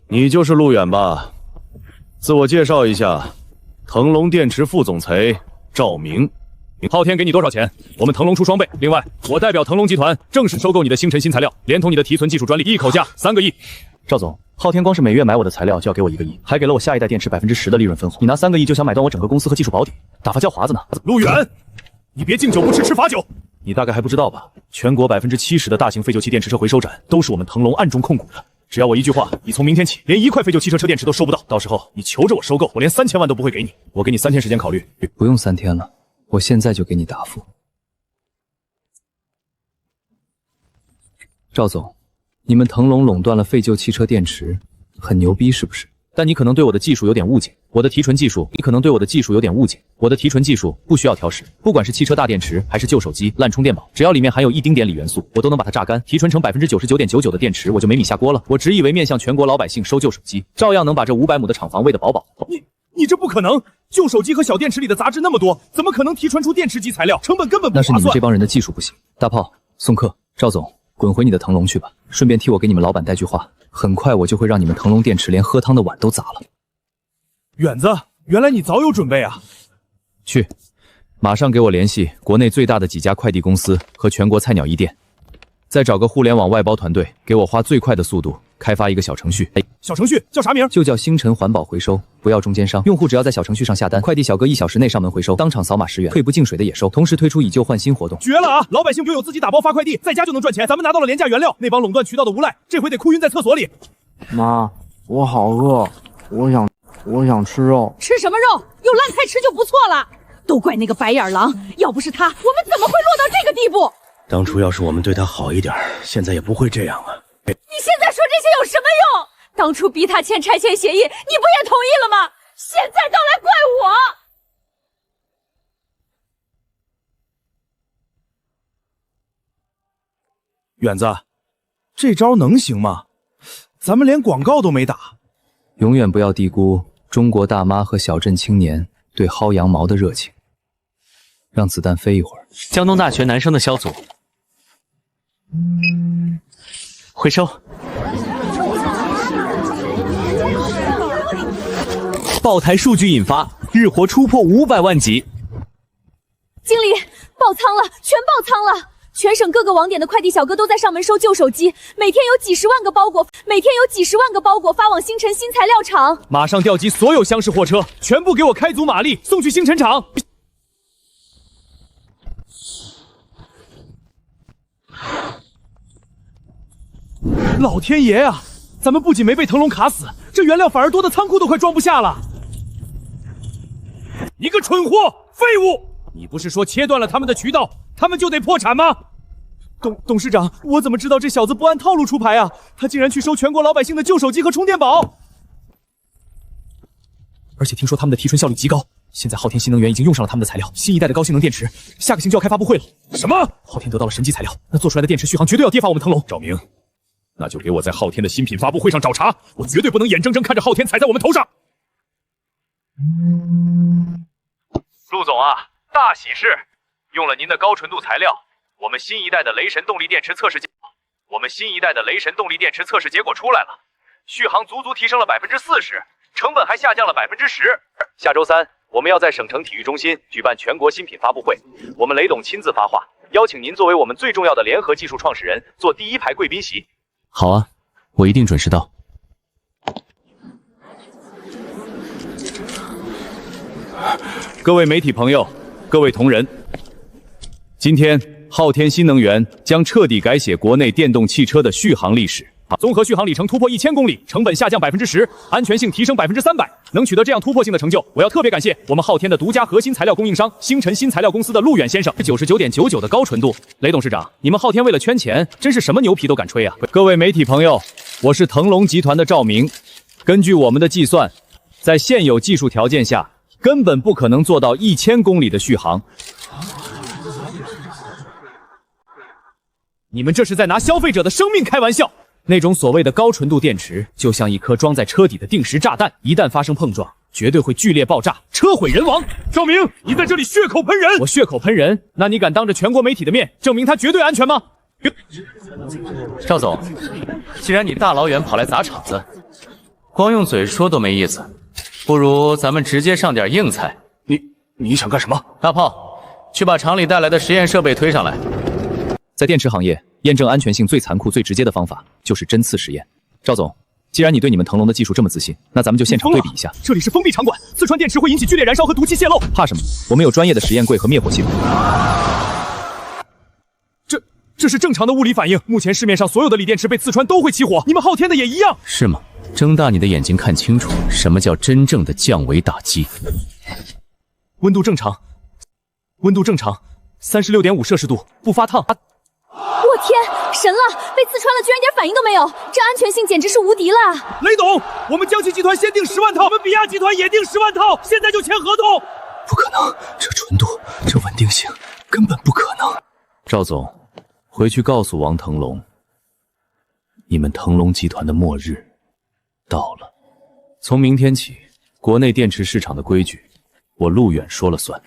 你就是陆远吧？自我介绍一下，腾龙电池副总裁赵明。昊天给你多少钱？我们腾龙出双倍。另外，我代表腾龙集团正式收购你的星辰新材料，连同你的提存技术专利，一口价3个亿。赵总，昊天光是每月买我的材料就要给我1个亿，还给了我下一代电池10%的利润分红。你拿3个亿就想买断我整个公司和技术保底，打发叫华子呢？陆远，你别敬酒不吃吃罚酒。你大概还不知道吧？全国70%的大型废旧汽电池车回收站都是我们腾龙暗中控股的。只要我一句话，你从明天起连1块废旧汽车车电池都收不到。到时候你求着我收购，我连3000万都不会给你。我给你3天时间考虑。不用3天了，我现在就给你答复。赵总，你们腾龙垄断了废旧汽车电池，很牛逼是不是？但你可能对我的技术有点误解，我的提纯技术不需要调试，不管是汽车大电池还是旧手机、烂充电宝，只要里面含有一丁点锂元素，我都能把它榨干，提纯成99.99%的电池，我就没米下锅了。我只以为面向全国老百姓收旧手机，照样能把这500亩的厂房喂得饱饱。你这不可能！旧手机和小电池里的杂质那么多，怎么可能提纯出电池级材料？成本根本不划算。那是你们这帮人的技术不行。大炮、宋克、赵总，滚回你的腾龙去吧，顺便替我给你们老板带句话。很快我就会让你们腾龙电池连喝汤的碗都砸了。远子，原来你早有准备啊！去，马上给我联系国内最大的几家快递公司和全国菜鸟一店，再找个互联网外包团队，给我花最快的速度开发一个小程序。小程序叫啥名？就叫星辰环保回收，不要中间商。用户只要在小程序上下单，快递小哥1小时内上门回收，当场扫码10元，退不进水的也收。同时推出以旧换新活动，绝了啊！老百姓拥有自己打包发快递，在家就能赚钱。咱们拿到了廉价原料，那帮垄断渠道的无赖，这回得哭晕在厕所里。妈，我好饿，我想吃肉。吃什么肉？有烂菜吃就不错了。都怪那个白眼狼，要不是他，我们怎么会落到这个地步？当初要是我们对他好一点，现在也不会这样啊。你现在说这些有什么用？当初逼他签拆迁协议，你不也同意了吗？现在倒来怪我。远子，这招能行吗？咱们连广告都没打。永远不要低估中国大妈和小镇青年对薅羊毛的热情。让子弹飞一会儿。江东大学男生的小组，回收。爆台数据引发，日活突破500万级。经理，爆仓了，全爆仓了！全省各个网点的快递小哥都在上门收旧手机，每天有几十万个包裹发往星辰新材料厂。马上调集所有厢式货车，全部给我开足马力，送去星辰厂。老天爷啊！咱们不仅没被腾龙卡死，这原料反而多的仓库都快装不下了。你个蠢货，废物！你不是说切断了他们的渠道，他们就得破产吗？董事长，我怎么知道这小子不按套路出牌啊？他竟然去收全国老百姓的旧手机和充电宝，而且听说他们的提纯效率极高，现在昊天新能源已经用上了他们的材料，新一代的高性能电池，下个星就要开发布会了。什么？昊天得到了神级材料，那做出来的电池续航绝对要跌发我们腾龙。赵明，那就给我在昊天的新品发布会上找茬，我绝对不能眼睁睁看着昊天踩在我们头上。陆总啊，大喜事！用了您的高纯度材料，我们新一代的雷神动力电池测试结果出来了，续航足足提升了40%，成本还下降了10%。下周3，我们要在省城体育中心举办全国新品发布会，我们雷董亲自发话，邀请您作为我们最重要的联合技术创始人，坐第一排贵宾席。好啊，我一定准时到。各位媒体朋友，各位同仁，今天昊天新能源将彻底改写国内电动汽车的续航历史。综合续航里程突破1000公里，成本下降10%，安全性提升300%。能取得这样突破性的成就，我要特别感谢我们昊天的独家核心材料供应商星辰新材料公司的陆远先生。99.99%的高纯度，雷董事长，你们昊天为了圈钱，真是什么牛皮都敢吹啊！各位媒体朋友，我是腾龙集团的赵明。根据我们的计算，在现有技术条件下，根本不可能做到1000公里的续航。你们这是在拿消费者的生命开玩笑！那种所谓的高纯度电池，就像一颗装在车底的定时炸弹，一旦发生碰撞，绝对会剧烈爆炸，车毁人亡。赵明，你在这里血口喷人！我血口喷人？那你敢当着全国媒体的面证明它绝对安全吗？赵总，既然你大老远跑来砸场子，光用嘴说都没意思，不如咱们直接上点硬菜。你想干什么？大炮，去把厂里带来的实验设备推上来。在电池行业，验证安全性最残酷、最直接的方法就是针刺实验。赵总，既然你对你们腾龙的技术这么自信，那咱们就现场对比一下。这里是封闭场馆，刺穿电池会引起剧烈燃烧和毒气泄漏。怕什么？我们有专业的实验柜和灭火系统。这是正常的物理反应。目前市面上所有的锂电池被刺穿都会起火，你们昊天的也一样。是吗？睁大你的眼睛看清楚，什么叫真正的降维打击。温度正常，36.5摄氏度，不发烫。我天，神了！被刺穿了居然一点反应都没有，这安全性简直是无敌了！雷董，我们江西集团先订10万套，我们比亚集团也订10万套，现在就签合同。不可能，这纯度，这稳定性，根本不可能。赵总，回去告诉王腾龙，你们腾龙集团的末日到了。从明天起，国内电池市场的规矩，我陆远说了算。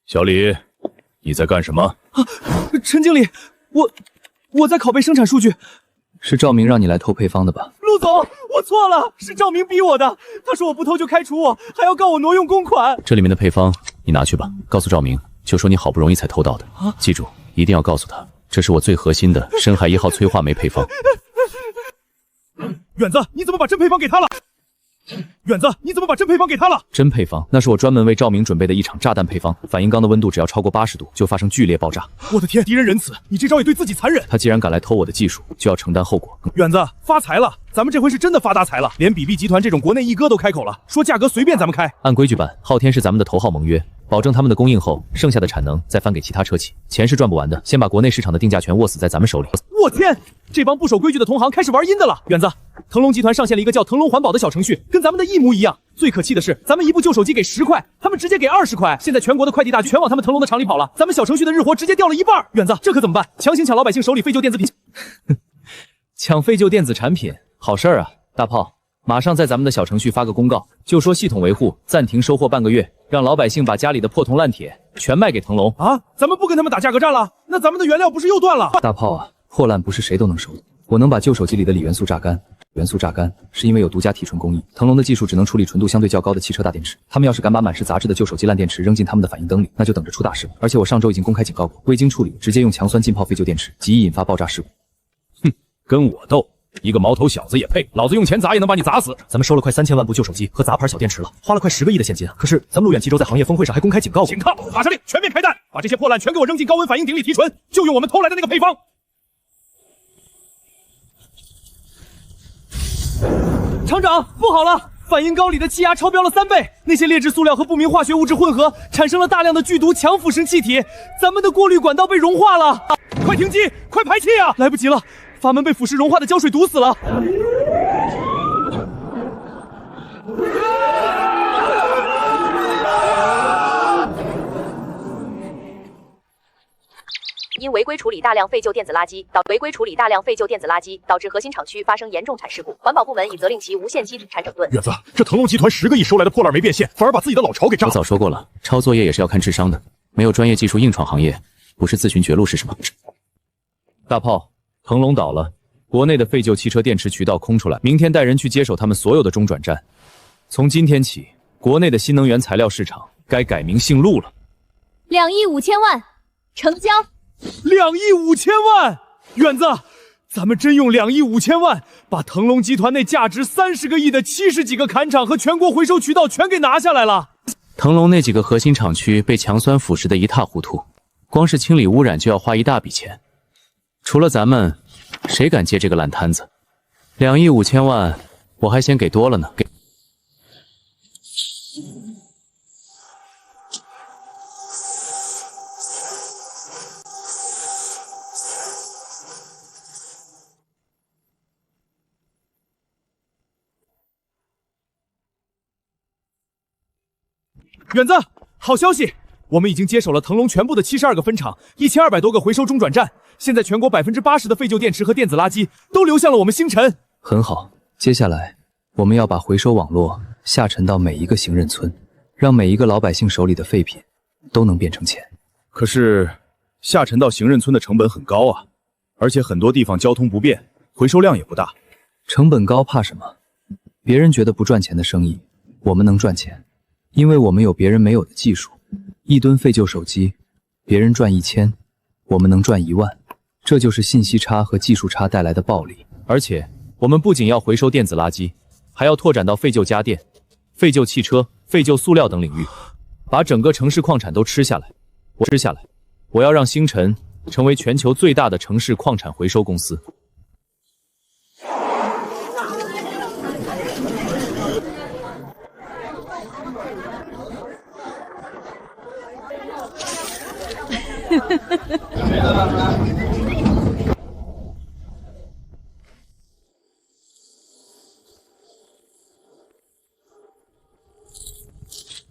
小李，你在干什么？陈经理，我在拷贝生产数据。是赵明让你来偷配方的吧？陆总，我错了，是赵明逼我的。他说我不偷就开除我，还要告我挪用公款。这里面的配方你拿去吧，告诉赵明，就说你好不容易才偷到的。记住，一定要告诉他，这是我最核心的深海1号催化酶配方。远子，你怎么把真配方给他了？真配方，那是我专门为赵明准备的一场炸弹配方。反应缸的温度只要超过80度，就发生剧烈爆炸。我的天，敌人仁慈，你这招也对自己残忍。他既然敢来偷我的技术，就要承担后果。远子，发财了，咱们这回是真的发大财了。连比比集团这种国内一哥都开口了，说价格随便咱们开。按规矩办，昊天是咱们的头号盟约，保证他们的供应后，剩下的产能再分给其他车企，钱是赚不完的。先把国内市场的定价权握死在咱们手里。我天，这帮不守规矩的同行开始玩阴的了。远子，腾龙集团上线了一个叫腾龙环保的小程序，跟咱们的一模一样。最可气的是，咱们一部旧手机给10块，他们直接给20块。现在全国的快递大军全往他们腾龙的厂里跑了，咱们小程序的日活直接掉了一半。远子，这可怎么办？强行抢老百姓手里废旧电子品？抢废旧电子产品，好事儿啊！大炮，马上在咱们的小程序发个公告，就说系统维护暂停收货半个月，让老百姓把家里的破铜烂铁全卖给腾龙啊！咱们不跟他们打价格战了，那咱们的原料不是又断了？大炮啊，破烂不是谁都能收的。我能把旧手机里的锂元素榨干，元素榨干是因为有独家提纯工艺。腾龙的技术只能处理纯度相对较高的汽车大电池，他们要是敢把满是杂质的旧手机烂电池扔进他们的反应灯里，那就等着出大事了。而且我上周已经公开警告过，未经处理直接用强酸浸泡废旧电池，极易引发爆炸事故。哼，跟我斗，一个毛头小子也配？老子用钱砸也能把你砸死！咱们收了快3000万部旧手机和杂牌小电池了，花了快10个亿的现金。可是咱们陆远齐州在行业峰会上还公开警告过，请看，马上令全面开弹，把这些破烂全给我扔进高温反应鼎里提纯，就用我们偷来的那个配方。厂长，不好了！反应缸里的气压超标了3倍，那些劣质塑料和不明化学物质混合，产生了大量的剧毒强腐蚀气体，咱们的过滤管道被融化了！快停机，快排气啊！来不及了，阀门被腐蚀融化的胶水堵死了。因违规处理大量废旧电子垃圾，导致核心厂区发生严重产事故，环保部门已责令其无限期停产整顿。远子，这腾龙集团10个亿收来的破烂没变现，反而把自己的老巢给炸了。我早说过了，抄作业也是要看智商的，没有专业技术硬闯行业，不是自寻绝路是什么？大炮，腾龙倒了，国内的废旧汽车电池渠道空出来，明天带人去接手他们所有的中转站。从今天起，国内的新能源材料市场该改名姓陆了。2亿5千万，成交。2亿5千万，远子，咱们真用2亿5千万把腾龙集团那价值30个亿的70几个砍厂和全国回收渠道全给拿下来了。腾龙那几个核心厂区被强酸腐蚀得一塌糊涂，光是清理污染就要花一大笔钱。除了咱们，谁敢接这个烂摊子？2亿5千万，我还嫌给多了呢。远子，好消息！我们已经接手了腾龙全部的72个分厂，1200多个回收中转站。现在全国80%的废旧电池和电子垃圾都流向了我们星辰。很好，接下来我们要把回收网络下沉到每一个行人村，让每一个老百姓手里的废品都能变成钱。可是下沉到行人村的成本很高啊，而且很多地方交通不便，回收量也不大。成本高怕什么？别人觉得不赚钱的生意，我们能赚钱。因为我们有别人没有的技术，1吨废旧手机，别人赚1000，我们能赚1万，这就是信息差和技术差带来的暴利。而且，我们不仅要回收电子垃圾，还要拓展到废旧家电、废旧汽车、废旧塑料等领域，把整个城市矿产都吃下来。我要让星辰成为全球最大的城市矿产回收公司。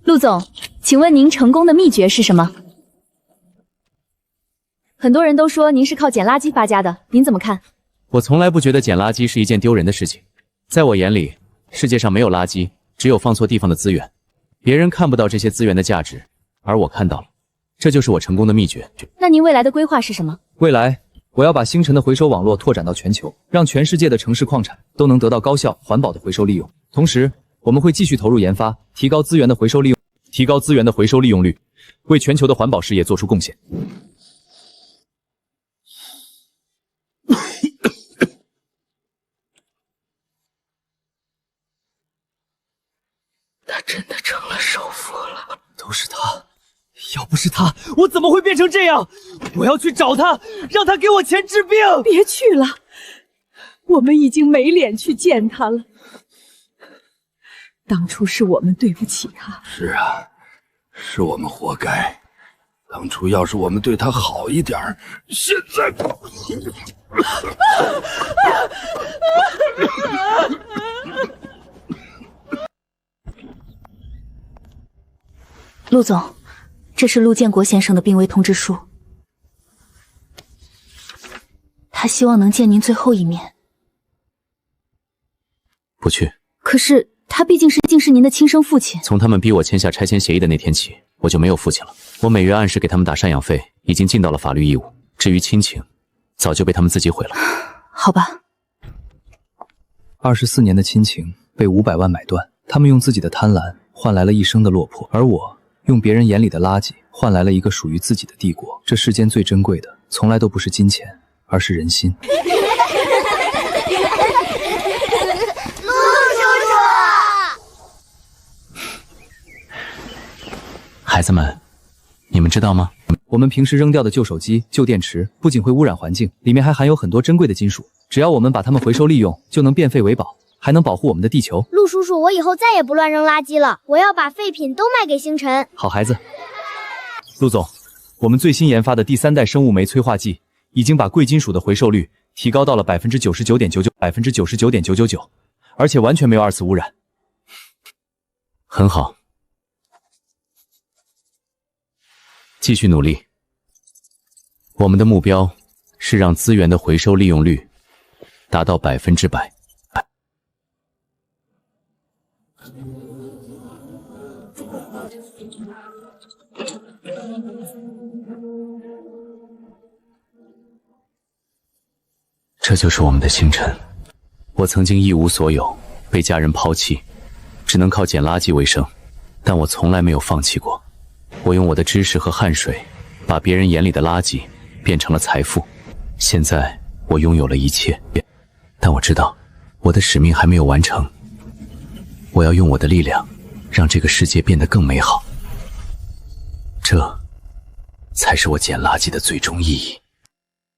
陆总，请问您成功的秘诀是什么？很多人都说您是靠捡垃圾发家的，您怎么看？我从来不觉得捡垃圾是一件丢人的事情，在我眼里，世界上没有垃圾，只有放错地方的资源。别人看不到这些资源的价值，而我看到了，这就是我成功的秘诀。那您未来的规划是什么？未来，我要把星辰的回收网络拓展到全球，让全世界的城市矿产都能得到高效环保的回收利用。同时，我们会继续投入研发，提高资源的回收利用率，为全球的环保事业做出贡献。他真的成了首富了，都是他。要不是他，我怎么会变成这样？我要去找他，让他给我钱治病。别去了，我们已经没脸去见他了。当初是我们对不起他。是啊，是我们活该。当初要是我们对他好一点，现在……陆总，这是陆建国先生的病危通知书，他希望能见您最后一面。不去。可是他毕竟是您的亲生父亲。从他们逼我签下拆迁协议的那天起，我就没有父亲了。我每月按时给他们打赡养费，已经尽到了法律义务。至于亲情，早就被他们自己毁了。好吧。 24年的亲情被500万买断，他们用自己的贪婪换来了一生的落魄，而我用别人眼里的垃圾换来了一个属于自己的帝国。这世间最珍贵的，从来都不是金钱，而是人心。陆叔叔，孩子们，你们知道吗？我们平时扔掉的旧手机、旧电池，不仅会污染环境，里面还含有很多珍贵的金属。只要我们把它们回收利用，就能变废为宝，还能保护我们的地球。陆叔叔，我以后再也不乱扔垃圾了，我要把废品都卖给星辰。好孩子。陆总，我们最新研发的第3代生物酶催化剂，已经把贵金属的回收率提高到了99.99%，而且完全没有2次污染。很好，继续努力。我们的目标是让资源的回收利用率达到100%。这就是我们的星辰。我曾经一无所有，被家人抛弃，只能靠捡垃圾为生，但我从来没有放弃过。我用我的知识和汗水，把别人眼里的垃圾变成了财富。现在我拥有了一切，但我知道我的使命还没有完成。我要用我的力量，让这个世界变得更美好。这才是我捡垃圾的最终意义。